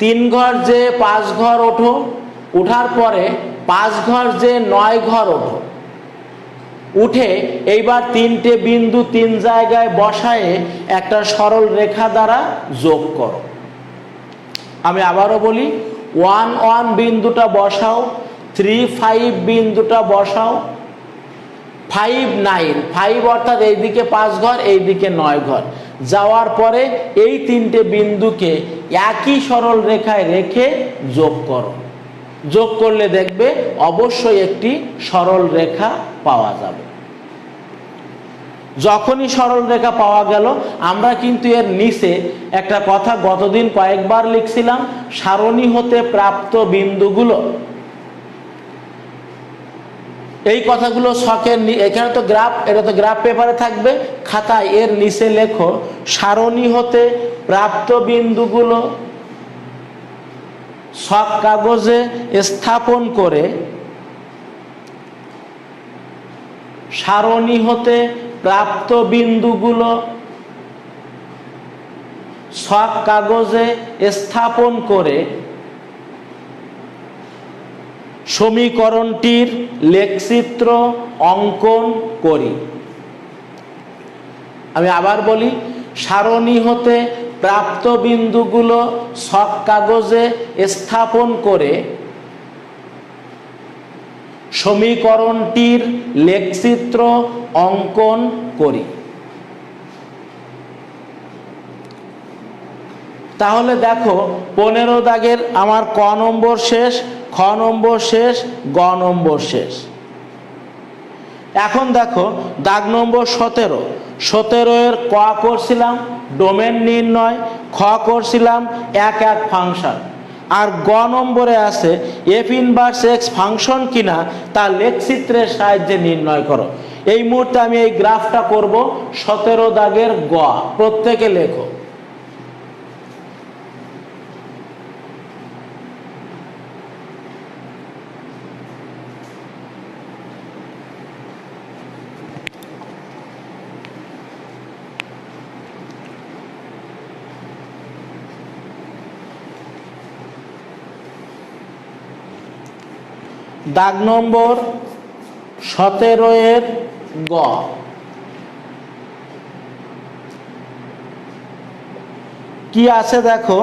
Speaker 1: 3 ঘর যে 5 ঘর ওঠো, উঠার পরে 5 ঘর যে 9 ঘর ওঠো, উঠে এইবার 3টে বিন্দু 3 জায়গায় বসায়ে একটা সরল রেখা দ্বারা যোগ করো। আমি আবারও বলি, 1 1 বিন্দুটা বসাও, 3 5 বিন্দুটা বসাও, 5 9 5 অর্থাৎ এইদিকে 5 ঘর এইদিকে 9 ঘর যাওয়ার পরে এই 3টে বিন্দুকে একই সরল রেখায় রেখে যোগ করো। যোগ করলে দেখবে অবশ্যই একটি সরল রেখা পাওয়া যাবে। যখনই সরল রেখা পাওয়া গেল, আমরা কিন্তু এর নিচে একটা কথা গতদিন কয়েকবার লিখছিলাম, সারণী হতে প্রাপ্ত বিন্দুগুলো, এই কথাগুলো শখের, এখানে তো গ্রাফ, এটা তো গ্রাফ পেপারে থাকবে, খাতায় এর নিচে লেখো সারণী হতে প্রাপ্ত বিন্দুগুলো শখ কাগজে স্থাপন করে, সারণী হতে প্রাপ্ত বিন্দুগুলো শখ কাগজে স্থাপন করে সমীকরণটির লেখচিত্র অঙ্কন করি। আমি আবার বলি, সারণী হতে প্রাপ্ত বিন্দুগুলো শখ কাগজে স্থাপন করে সমীকরণটির লেখচিত্র অঙ্কন করি। তাহলে দেখো 15 দাগের আমার ক নম্বর শেষ, খ নম্বর শেষ, গ নম্বর শেষ। এখন দেখো দাগ নম্বর 17, 17 এর ক করছিলাম ডোমেন নির্ণয়, খ করছিলাম এক এক ফাংশন, আর গ নম্বরে আছে এফ ইনভার্স এক্স ফাংশন কিনা তা লেখচিত্রের সাহায্যে নির্ণয় করো। এই মুহূর্তে আমি এই গ্রাফটা করব 17 দাগের গ, প্রত্যেকে লেখো। দাগ নম্বর 17 এর গ, কি আছে দেখো,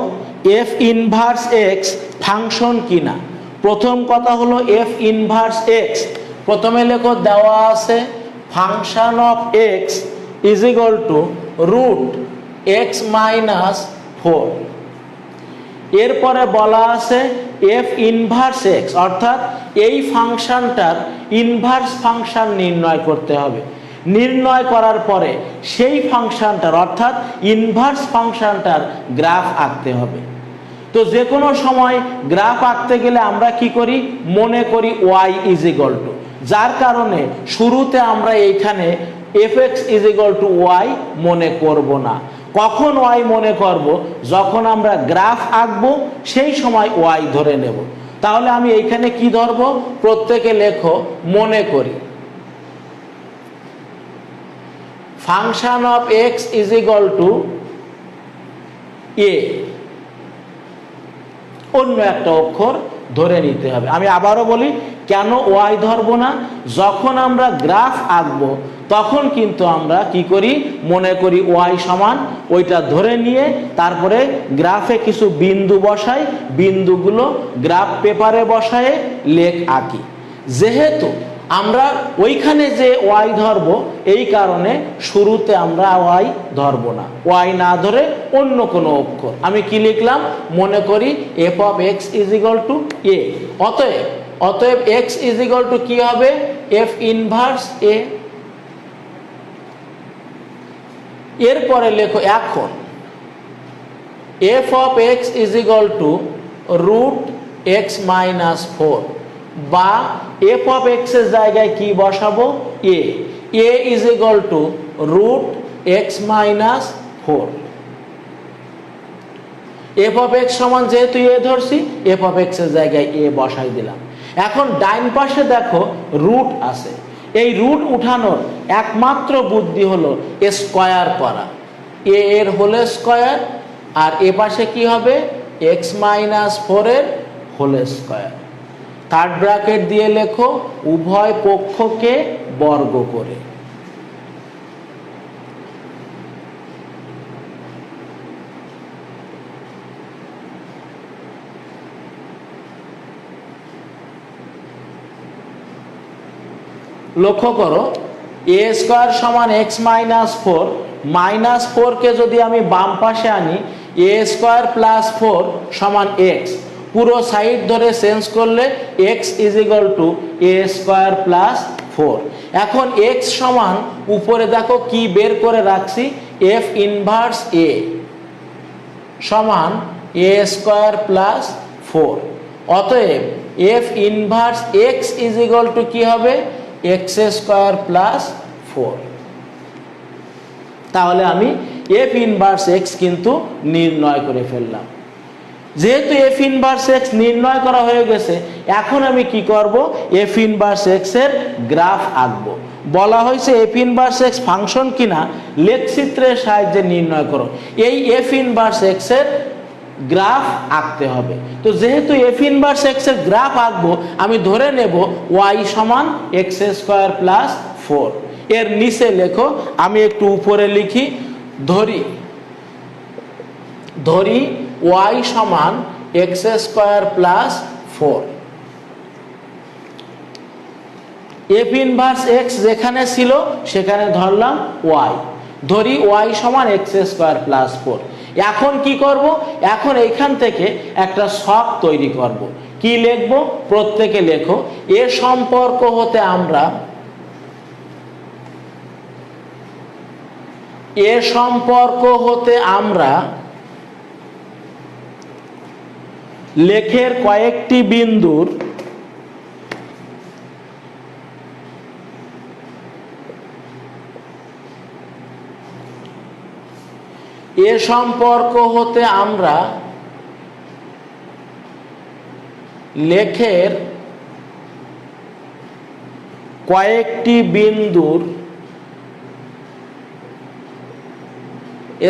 Speaker 1: এফ ইনভার্স এক্স ফাংশন কিনা। প্রথম কথা হলো এফ ইনভার্স এক্স, প্রথমে লেখো দেওয়া আছে function of x is equal to root x minus 4। এরপরে বলা আছে এফ ইনভার্স এক্স, অর্থাৎ এই ফাংশনটার ইনভার্স ফাংশন নির্ণয় করতে হবে। নির্ণয় করার পরে সেই ফাংশনটার অর্থাৎ ইনভার্স ফাংশনটার গ্রাফ আঁকতে হবে। তো যে কোনো সময় গ্রাফ আঁকতে গেলে আমরা কি করি, মনে করি ওয়াই ইজ ইকুয়াল টু, যার কারণে শুরুতে আমরা এইখানে F x is equal to y মনে করব না। কখন ওয়াই মনে করব, যখন আমরা গ্রাফ আঁকবো সেই সময় ওয়াই ধরে নেব। তাহলে আমি এইখানে কি ধরবো, প্রত্যেকে লেখো মনে করি function of x is equal to a, অন্য একটা অক্ষর ধরে নিতে হবে। আমি আবারও বলি, কেন ওয়াই ধরবো না, যখন আমরা গ্রাফ আঁকবো তখন কিন্তু আমরা কি করি, মনে করি ওয়াই সমান, ওইটা ধরে নিয়ে তারপরে গ্রাফে কিছু বিন্দু বসাই, বিন্দুগুলো গ্রাফ পেপারে বসায়ে লেখ আঁকি। যেহেতু আমরা ওইখানে যে ওয়াই ধরবো, এই কারণে শুরুতে আমরা ওয়াই ধরবো না, ওয়াই না ধরে অন্য কোনো অক্ষর। আমি কি লিখলাম, মনে করি f of x is equal to a, অতএব এক্স ইজ ইকুয়াল টু কি হবে, এফ ইনভার্স এ। এরপরে লেখো এখন f of x is equal to root x minus 4, বা এফ অফ এক্স এর জায়গায় কি বসাবো, a is equal to root x minus 4। F of x সমান যেহেতু এ ধরছি, এফ অফ এক্স এর জায়গায় এ বসাই দিলাম। এখন ডাইন পাশে দেখো রুট আছে, এই রুট উঠানোর একমাত্র বুদ্ধি হলো স্কয়ার করা, এ এর হোল স্কয়ার আর এ পাশে কি হবে x-4 এর হোল স্কয়ার। থার্ড ব্র্যাকেট দিয়ে লেখো উভয় পক্ষকে বর্গ করে। লক্ষ্য করো এ স্কয়ার সমান x-4, -4কে যদি আমি বাম পাশে আনি এ স্কয়ার প্লাস 4 সমান x, পুরো সাইড ধরে চেঞ্জ করলে x is equal to A square plus 4। এখন x সমান উপরে দেখো কি বের করে রাখছি, f ইনভার্স a সমান এ স্কয়ার প্লাস 4। অতএব f inverse x is equal two কি হবে x স্কয়ার প্লাস 4। তাহলে আমি f ইনভার্স x কিন্তু নির্ণয় করে ফেললাম। যেহেতু f ইনভার্স x নির্ণয় করা হয়ে গেছে, এখন আমি কি করব, f ইনভার্স x এর গ্রাফ আঁকবো। বলা হয়েছে f ইনভার্স x ফাংশন কিনা লেখচিত্রের সাহায্যে নির্ণয় করো। এই f ইনভার্স x এর গ্রাফ আঁকতে হবে। তো যেহেতু f ইনভার্স x এর গ্রাফ আঁকবো, আমি ধরে নেব y সমান x স্কয়ার প্লাস 4। এর নিচে লেখো, আমি একটু উপরে লিখি, ধরি y সমান x square plus 4। f inverse x যেখানে ছিল সেখানে ধরলাম y, ধরি y সমান x স্কয়ার প্লাস 4। এখন কি করব, এখন এইখান থেকে একটা ছক তৈরি করব। কি লিখব, প্রত্যেকে লেখো এ সম্পর্ক হতে আমরা লেখের কয়েকটি বিন্দুর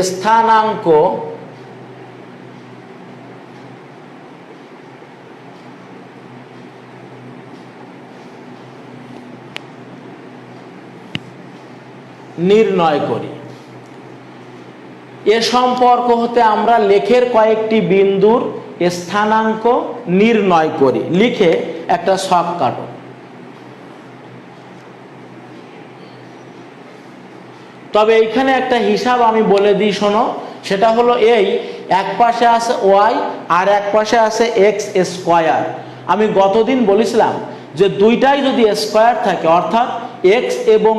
Speaker 1: স্থানাঙ্ক নির্ণয় করি। এ সম্পর্ক হতে আমরা লেখের কয়েকটি বিন্দুর স্থানাঙ্ক নির্ণয় করি, লিখে একটা ছক কাটো। তবে এইখানে একটা হিসাব আমি বলে দিই, শোনো। সেটা হলো এই, এক পাশে আছে y আর এক পাশে আছে x স্কয়ার। আমি গতদিন বলেছিলাম যে দুইটাই যদি স্কয়ার থাকে, অর্থাৎ x এবং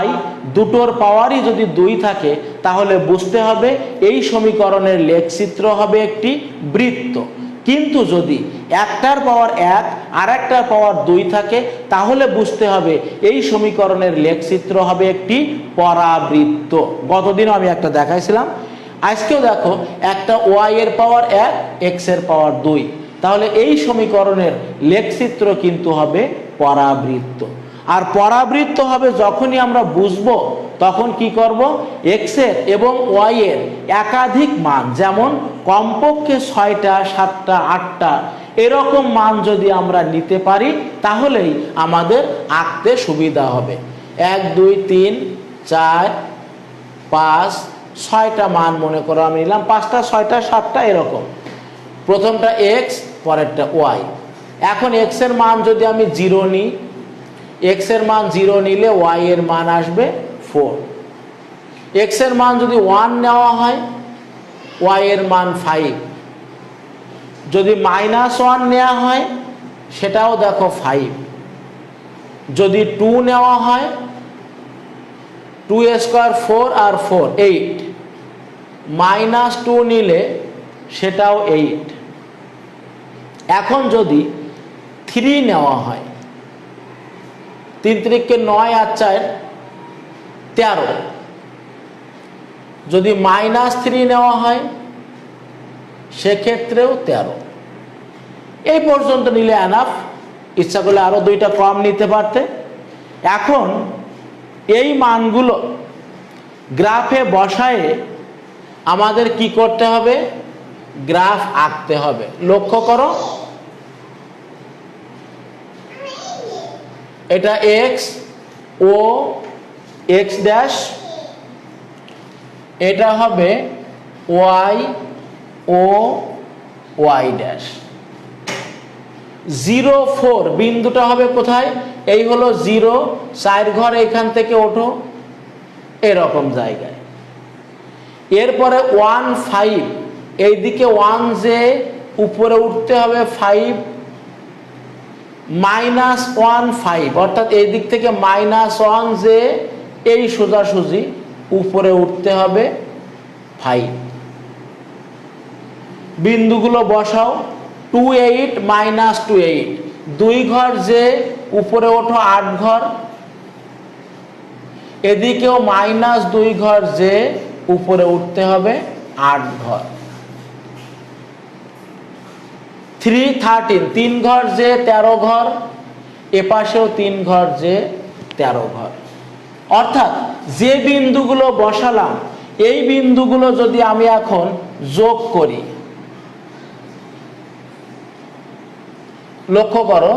Speaker 1: y দুটোর পাওয়ারই যদি 2 থাকে, তাহলে বুঝতে হবে এই সমীকরণের লেখচিত্র হবে একটি বৃত্ত। কিন্তু যদি একটার পাওয়ার 1 আর একটার পাওয়ার 2 থাকে, তাহলে বুঝতে হবে এই সমীকরণের লেখচিত্র হবে একটি পরাবৃত্ত। গতদিনও আমি একটা দেখাইছিলাম, আজকেও দেখো, একটা y এর পাওয়ার 1, x এর পাওয়ার 2, তাহলে এই সমীকরণের লেখচিত্র কিন্তু হবে পরাবৃত্ত। আর পরাবৃত্ত হবে যখনই আমরা বুঝবো, তখন কি করব, x এর এবং y এর একাধিক মান, যেমন কমপক্ষে 6টা 7টা 8টা এরকম মান যদি আমরা নিতে পারি, তাহলেই আমাদের আঁকতে সুবিধা হবে। 1 2 3 4 5 6টা মান মনে করো আমি নিলাম, 5টা 6টা 7টা এরকম। প্রথমটা x, পরেরটা y। এখন x এর মান যদি আমি 0 নিই, x এর মান 0 নিলে y এর মান আসবে 4। x এর মান যদি 1 নেওয়া হয়, y এর মান 5। যদি -1 নেওয়া হয়, সেটাও দেখো 5। যদি 2 নেওয়া হয়, 2 স্কয়ার 4 আর 4 8। -2 নিলে সেটাও 8। এখন যদি 3 নেওয়া হয়, 3 3 9 আর 4 13। যদি -3 নেওয়া হয়, সেক্ষেত্রেও 13। এই পর্যন্ত নিলে এনাফ। ইচ্ছা করলে আরো 2টা কম নিতে পারতে। এখন এই মানগুলো গ্রাফে বসায়ে আমাদের কি করতে হবে, গ্রাফ আঁকতে হবে। লক্ষ্য করো, এটা এক্স ও এক্স ড্যাশ, এটা হবে ওয়াই ও ওয়াই ড্যাশ। 0 4 বিন্দুটা হবে কোথায়, এই হলো 0, 4 ঘর এখান থেকে ওঠো এরকম জায়গায়। এরপরে 1 5, এইদিকে 1 যে উপরে উঠতে হবে 5, -1 5, অর্থাৎ এই দিক থেকে -1 যে এই সোজাসুজি উপরে উঠতে হবে 5। বিন্দুগুলো বসাও, 2 8 -2 8, 2 ঘর যে উপরে ওঠো 8 ঘর, এদিকেও -2 ঘর যে উপরে উঠতে হবে 8 ঘর। 3 13, 3 ঘর যে 13 ঘর, এপাশেও 3 ঘর যে 13 ঘর। অর্থাৎ যে বিন্দুগুলো বসালাম এই বিন্দুগুলো যদি আমি এখন যোগ করি, লক্ষ্য করো,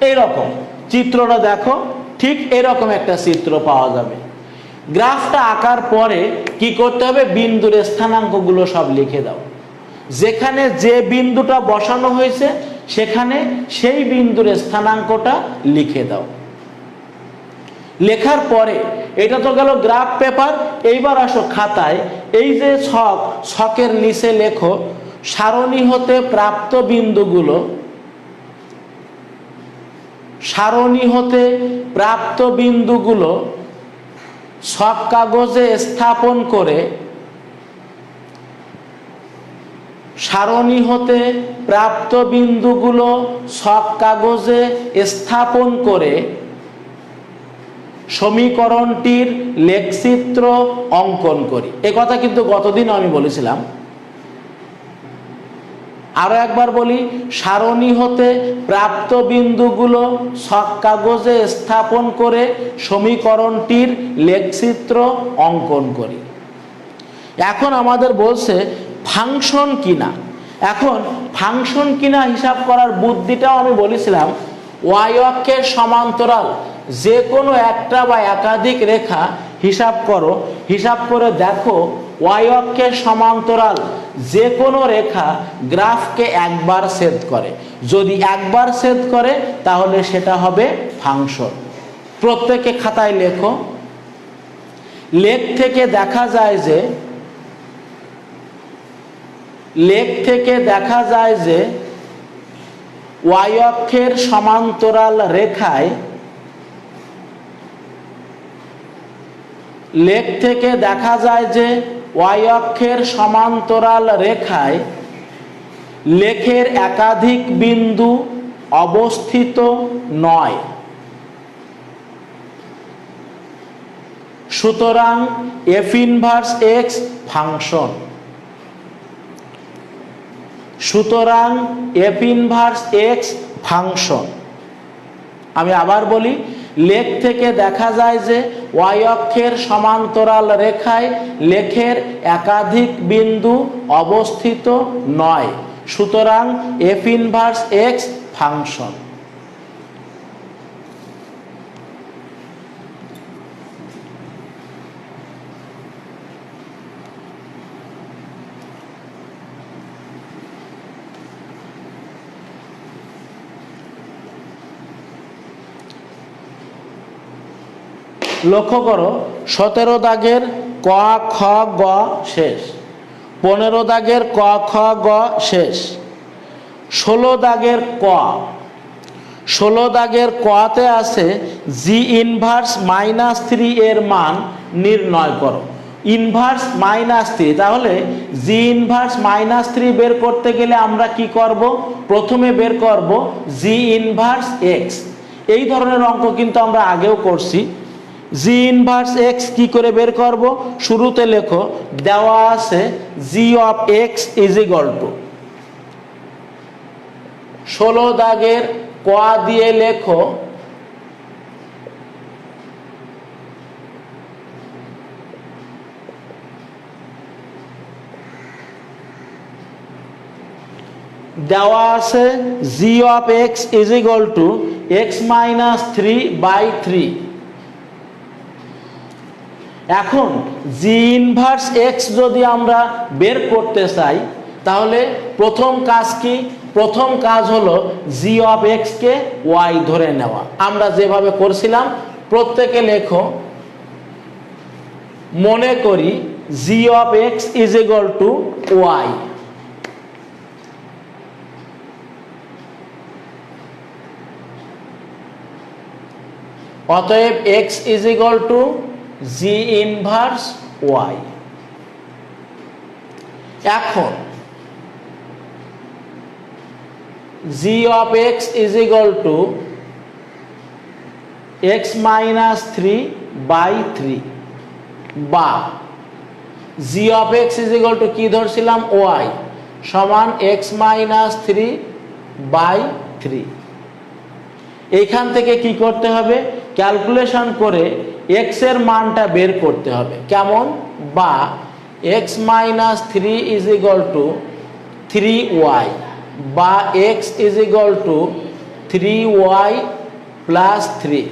Speaker 1: এইরকম চিত্রটা দেখো, ঠিক এরকম একটা চিত্র পাওয়া যাবে। গ্রাফটা আঁকার পরে কি করতে হবে, বিন্দুর স্থানাঙ্কগুলো সব লিখে দাও। যেখানে যে বিন্দুটা বসানো হয়েছে সেখানে সেই বিন্দুর স্থানাঙ্কটা লিখে দাও। লেখার পরে এটা তো গেল গ্রাফ পেপার, এইবার আসো খাতায়, এই যে ছক, ছকের নিচে লেখো সারণী হতে প্রাপ্ত বিন্দুগুলো, সারণী হতে প্রাপ্ত বিন্দুগুলো ছক কাগজে স্থাপন করে, সারণী হতে প্রাপ্ত বিন্দুগুলো ছক কাগজে স্থাপন করে সমীকরণটির লেখচিত্র অঙ্কন করি। এ কথা কিন্তু গতদিন আমি বলেছিলাম, আরো একবার বলি, সারণী হতে প্রাপ্ত বিন্দুগুলো ছক কাগজে স্থাপন করে সমীকরণটির লেখচিত্র অঙ্কন করি। এখন আমাদের বলছে ফাংশন কিনা। এখন ফাংশন কিনা হিসাব করার বুদ্ধিটাও আমি বলেছিলাম, ওয়াই অক্ষের সমান্তরাল যে কোনো একটা বা একাধিক রেখা হিসাব করো, হিসাব করে দেখো ওয়াই অক্ষের সমান্তরাল যে কোনো রেখা গ্রাফকে একবার ছেদ করে। যদি একবার ছেদ করে তাহলে সেটা হবে ফাংশন। প্রত্যেকে খাতায় লেখো। লেখ থেকে দেখা যায় যে, লেখ থেকে দেখা যায় যে ওয়াই অক্ষের সমান্তরাল রেখায়, লেখ থেকে দেখা যায় যে ওয়াই অক্ষের সমান্তরাল রেখায় লেখের একাধিক বিন্দু অবস্থিত নয়। সুতরাং এফ ইনভার্স এক্স ফাংশন। সুতরাং এফ ইনভার্স এক্স ফাংশন। আমি আবার বলি, লেখ থেকে দেখা যায় যে ওয়াই অক্ষের সমান্তরাল রেখায় লেখের একাধিক বিন্দু অবস্থিত নয়। সুতরাং এফ ইনভার্স এক্স ফাংশন। লক্ষ্য করো, 17 দাগের ক খ গ শেষ, 15 দাগের ক খ গ শেষ, 16 দাগের ক, 16 দাগের কতে আছে জি ইনভার্স -3 এর মান নির্ণয় করো। ইনভার্স -3, তাহলে জি ইনভার্স -3 বের করতে গেলে আমরা কি করব, প্রথমে বের করব জি ইনভার্স এক্স। এই ধরনের অঙ্ক কিন্তু আমরা আগেও করছি। জি ইনভার্স এক্স কি করে বের করব, শুরুতে লেখো দেওয়া আছে g of x is equal to, 16 দাগের ক দিয়ে লেখো দেওয়া আছে g of x is equal to x minus 3/3। এখন g ইনভার্স x যদি আমরা বের করতে চাই তাহলে প্রথম কাজ কি? প্রথম কাজ হলো g of x K y ধরে নেওয়া। আমরা যেভাবে করছিলাম প্রত্যেকে লেখো, মনে করি g of x is equal to y। অতএব x is equal to g inverse y। এখন g of x is equal to x minus 3/3 বা g of x is equal to কি ধরছিলাম y সমান x minus 3/3। এইখান থেকে কি করতে হবে? ক্যালকুলেশন করে x এর মানটা বের করতে হবে। কেমন? বা x minus 3 is equal to 3y বা x is equal to 3y plus 3।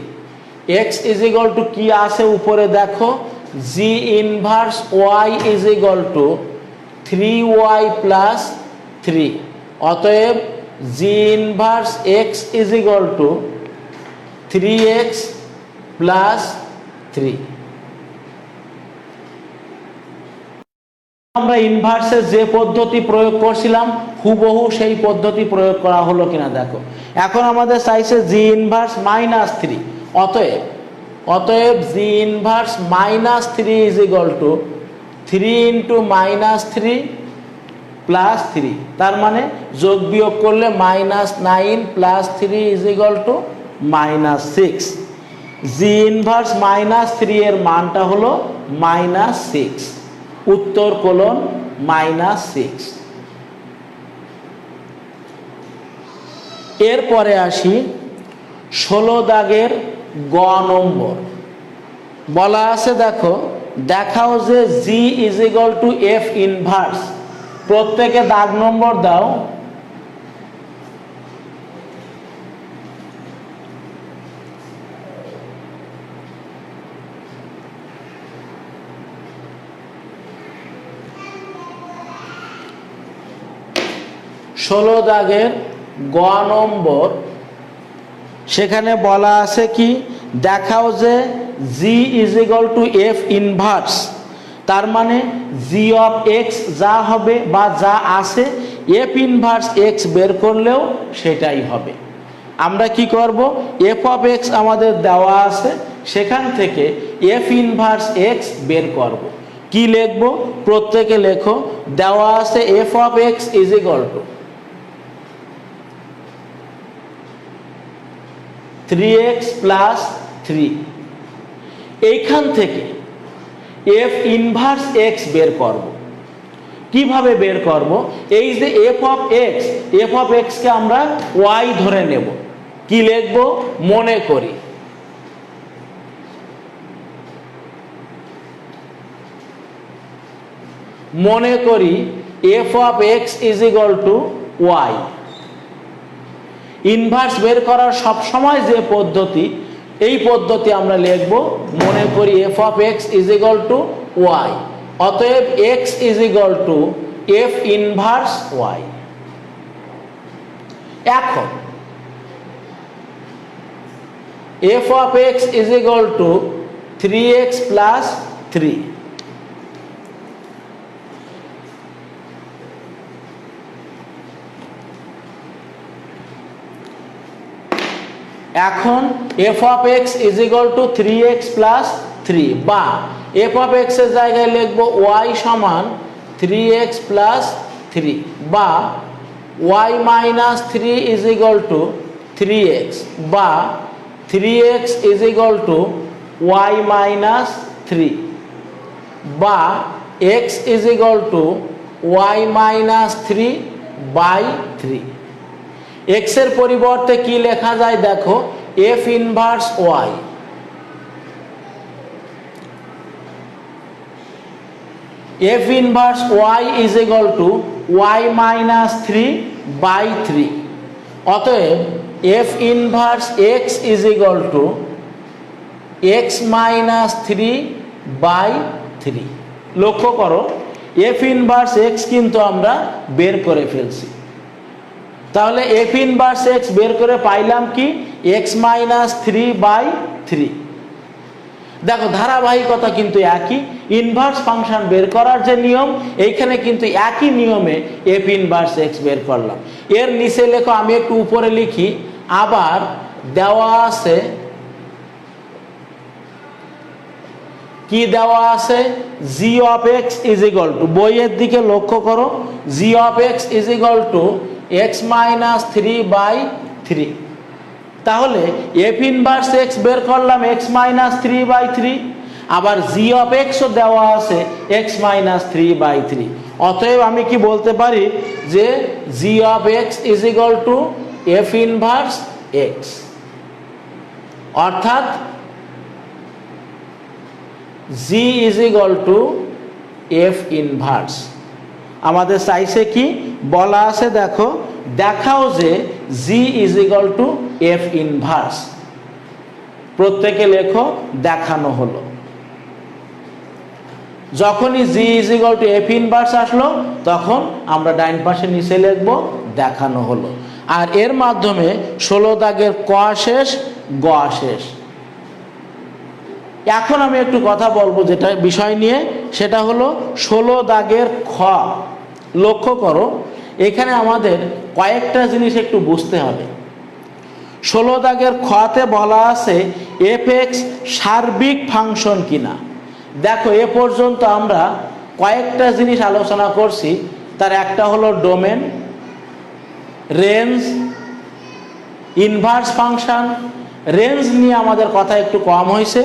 Speaker 1: x is equal to কি আছে উপরে দেখো, g inverse y is equal to 3y plus 3। অতএব g inverse x is equal to 3x plus 3। আমরা ইনভার্সে যে পদ্ধতি প্রয়োগ করছিলাম হুবহু সেই পদ্ধতি প্রয়োগ করা হলো কিনা দেখো। এখন আমাদের চাইছে g ইনভার্স -3। অতএব g inverse -3 is equal to 3 into -3 plus 3। তার মানে যোগ বিয়োগ করলে -9 plus 3 is equal to -6। g inverse -3 এর মানটা হলো -6। উত্তর কোলন -6। এরপরে আসি 16 দাগের গ নম্বর। বলা আছে দেখো, দেখাও যে g is equal to f inverse. প্রত্যেকে দাগ নম্বর দাও। ষোলো দাগের গ নম্বর, সেখানে বলা আছে কি, দেখাও যে g is equal to f inverse. তার মানে g of x যা হবে বা যা আছে f ইনভার্স x বের করলেও সেটাই হবে। আমরা কি করব, f of x আমাদের দেওয়া আছে, সেখান থেকে f ইনভার্স x বের করব। কি লিখব? প্রত্যেকে লেখো, দেওয়া আছে f of x is equal to 3x plus 3। এইখান থেকে f ইনভার্স x বের করব। কিভাবে বের করব? এই যে f of x কে আমরা y ধরে নেব। কি লিখব? মনে করি f of x is equal to y। Inverse বের করার সব সময় যে পদ্ধতি, এই পদ্ধতি আমরা লিখব, মনে করি f of x is equal to y। অতএব x is equal to f inverse y। এখন f of x is equal to 3x plus 3। এখন f of x is equal to 3x plus 3 বা f of x এর জায়গায় লিখব y সমান 3x plus 3 বা y minus 3 is equal to 3x বা 3x is equal to y minus 3 বা x is equal to y minus 3 by 3। X এর পরিবর্তে কি লেখা যায় দেখো, F inverse y. F inverse y is equal to y minus 3/3। অতএব F inverse x is equal to x minus 3/3। লক্ষ্য করো, এফ ইনভার্স এক্স কিন্তু আমরা বের করে ফেলছি। তাহলে এফ ইনভার্স এক্স বের করে পাইলাম কি, এক্স মাইনাস 3/3। দেখো ধারাবাহিকতা কিন্তু একই, ইনভার্স ফাংশন বের করার যে নিয়ম, এইখানে কিন্তু একই নিয়মে এফ ইনভার্স এক্স বের করলাম। এর নিচে লেখো, আমি একটু উপরে লিখি, আবার দেওয়া আছে, কি দেওয়া আছে, g of x is equal to, বইয়ের দিকে লক্ষ্য করো, g of x is equal to x minus 3/3। তাহলে এফ ইনভার্স এক্স বের করলাম এক্স মাইনাস 3/3, আবার জি অফ এক্সও দেওয়া আছে এক্স মাইনাস 3/3। অতএব আমি কি বলতে পারি যে g of x is equal to f inverse x, অর্থাৎ g is equal to f inverse. আমাদের চাইছে কি বলা আছে দেখো, দেখাও যে g is equal to f inverse. প্রত্যেকে লেখো, দেখানো হলো। যখনই g is equal to f inverse আসলো, তখন আমরা ডাইন পাশে নিচে লিখব দেখানো হলো। আর এর মাধ্যমে 16 দাগের ক শেষ, গ শেষ। এখন আমি একটু কথা বলবো যেটা বিষয় নিয়ে, সেটা হলো 16 দাগের খ। লক্ষ্য করো, এখানে আমাদের কয়েকটা জিনিস একটু বুঝতে হবে। 16 দাগের খতে বলা আছে এফ এক্স সার্বিক ফাংশন কিনা। দেখো এ পর্যন্ত আমরা কয়েকটা জিনিস আলোচনা করছি, তার একটা হলো domain, range, inverse function. Range নিয়ে আমাদের কথা একটু কম হয়েছে,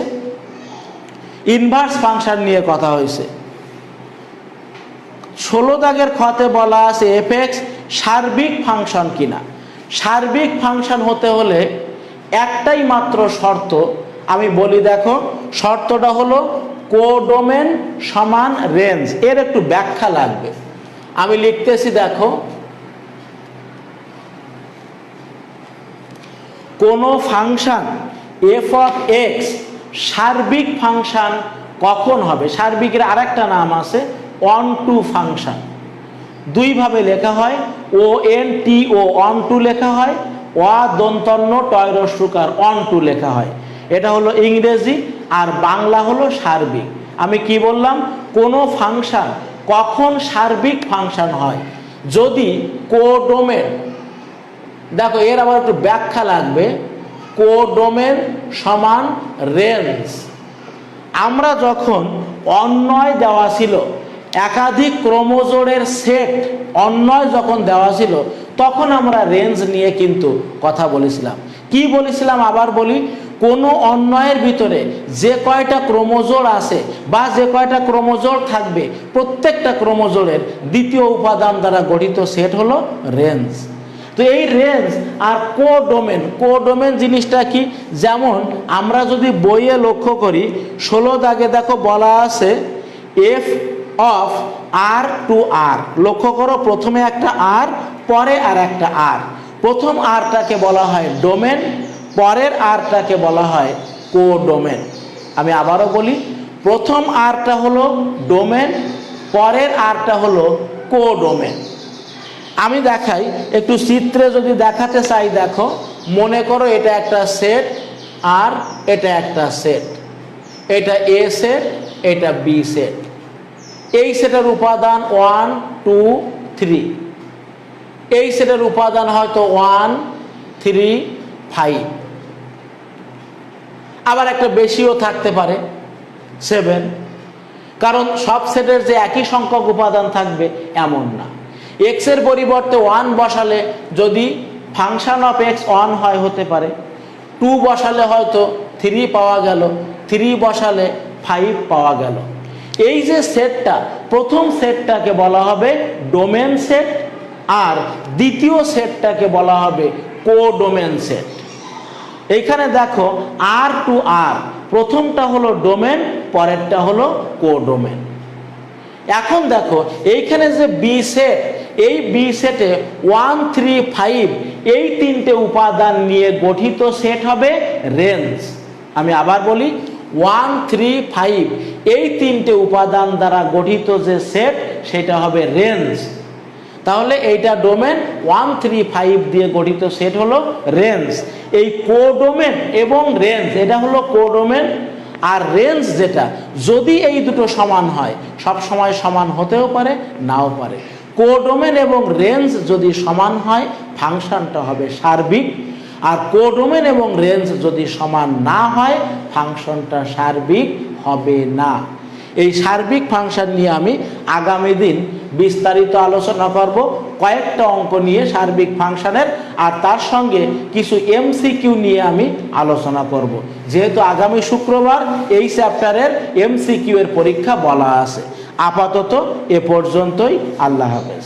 Speaker 1: ইনভার্স ফাংশন নিয়ে কথা হয়েছে। 16 দাগের খতে বলা আছে এফ এক্স সার্বিক ফাংশন কিনা। সার্বিক ফাংশন হতে হলে একটাই মাত্র শর্ত আমি বলি, দেখো শর্তটা হলো কোডোমেন সমান রেঞ্জ। এর একটু ব্যাখ্যা লাগবে, আমি লিখতেছি দেখো, কোন ফাংশন এফ অফ এক্স সার্বিক ফাংশন কখন হবে। সার্বিকের আরেকটা নাম আছে অন টু ফাংশন। দুইভাবে লেখা হয়, O N T O on to লেখা হয়, দন্তন্য টয়রস্যকার অন টু লেখা হয়। এটা হলো ইংরেজি, আর বাংলা হলো সার্বিক। আমি কি বললাম, কোনো ফাংশন কখন সার্বিক ফাংশন হয়, যদি কোডোমেন, দেখো এর আবার একটু ব্যাখ্যা লাগবে, কোডোমেন সমান রেঞ্জ। আমরা যখন অন্বয় দেওয়া ছিল, একাধিক ক্রোমোজোমের সেট অন্বয় যখন দেওয়া ছিল, তখন আমরা রেঞ্জ নিয়ে কিন্তু কথা বলেছিলাম। কি বলেছিলাম আবার বলি, কোনো অন্বয়ের ভিতরে যে কয়টা ক্রোমোজোম আছে বা যে কয়টা ক্রোমোজোম থাকবে, প্রত্যেকটা ক্রোমোজোমের দ্বিতীয় উপাদান দ্বারা গঠিত সেট হলো রেঞ্জ। তো এই রেঞ্জ আর কোডোমেন, কোডোমেন জিনিসটা কি, যেমন আমরা যদি বইয়ে লক্ষ্য করি 16 দাগে দেখো বলা আছে এফ অফ আর টু আর। লক্ষ্য করো, প্রথমে একটা আর, পরে আর একটা আর। প্রথম আরটাকে বলা হয় ডোমেন, পরের আরটাকে বলা হয় কোডোমেন। আমি আবারও বলি, প্রথম আরটা হলো ডোমেন, পরের আরটা হলো কোডোমেন। আমি দেখাই একটু চিত্রে, যদি দেখাতে চাই, দেখো মনে করো এটা একটা সেট আর এটা একটা সেট, এটা এ সেট, এটা বি সেট। এই সেটের উপাদান 1 2 3, এই সেটের উপাদান হয়তো 1 3 5, আবার একটা বেশিও থাকতে পারে 7, কারণ সব সেটের যে একই সংখ্যক উপাদান থাকবে এমন না। এক্স এর পরিবর্তে 1 বসালে যদি ফাংশন অফ এক্স 1 হয়, হতে পারে 2 বসালে হয়তো 3 পাওয়া গেল, 3 বসালে 5 পাওয়া গেল। এই যে সেটটা, প্রথম সেটটাকে বলা হবে ডোমেন সেট, আর দ্বিতীয় সেটটাকে বলা হবে কোডোমেন সেট। এইখানে দেখো আর টু আর, প্রথমটা হলো ডোমেন, পরেরটা হলো কোডোমেন। এখন দেখো এইখানে যে বি সেট, এই বি সেটে 1, 3, 5 এই তিনটে উপাদান নিয়ে গঠিত সেট হবে রেঞ্জ। আমি আবার বলি, 1, 3, 5 এই তিনটে উপাদান দ্বারা গঠিত যে সেট সেটা হবে রেঞ্জ। তাহলে এইটা ডোমেন, 1, 3, 5 দিয়ে গঠিত সেট হলো রেঞ্জ। এই কোডোমেন এবং রেঞ্জ, এটা হলো কোডোমেন আর রেঞ্জ, যেটা যদি এই দুটো সমান হয়, সব সময় সমান হতেও পারে নাও পারে। কোডোমেন এবং রেঞ্জ যদি সমান হয় ফাংশনটা হবে সার্বিক, আর কোডোমেন এবং রেঞ্জ যদি সমান না হয় ফাংশনটা সার্বিক হবে না। এই সার্বিক ফাংশন নিয়ে আমি আগামী দিন বিস্তারিত আলোচনা করব, কয়েকটা অঙ্ক নিয়ে সার্বিক ফাংশনের, আর তার সঙ্গে কিছু এমসিকিউ নিয়ে আমি আলোচনা করব। যেহেতু আগামী শুক্রবার এই চ্যাপ্টারের এমসিকিউ এর পরীক্ষা বলা আছে। আপাতত এ পর্যন্তই। আল্লাহ হাফেজ।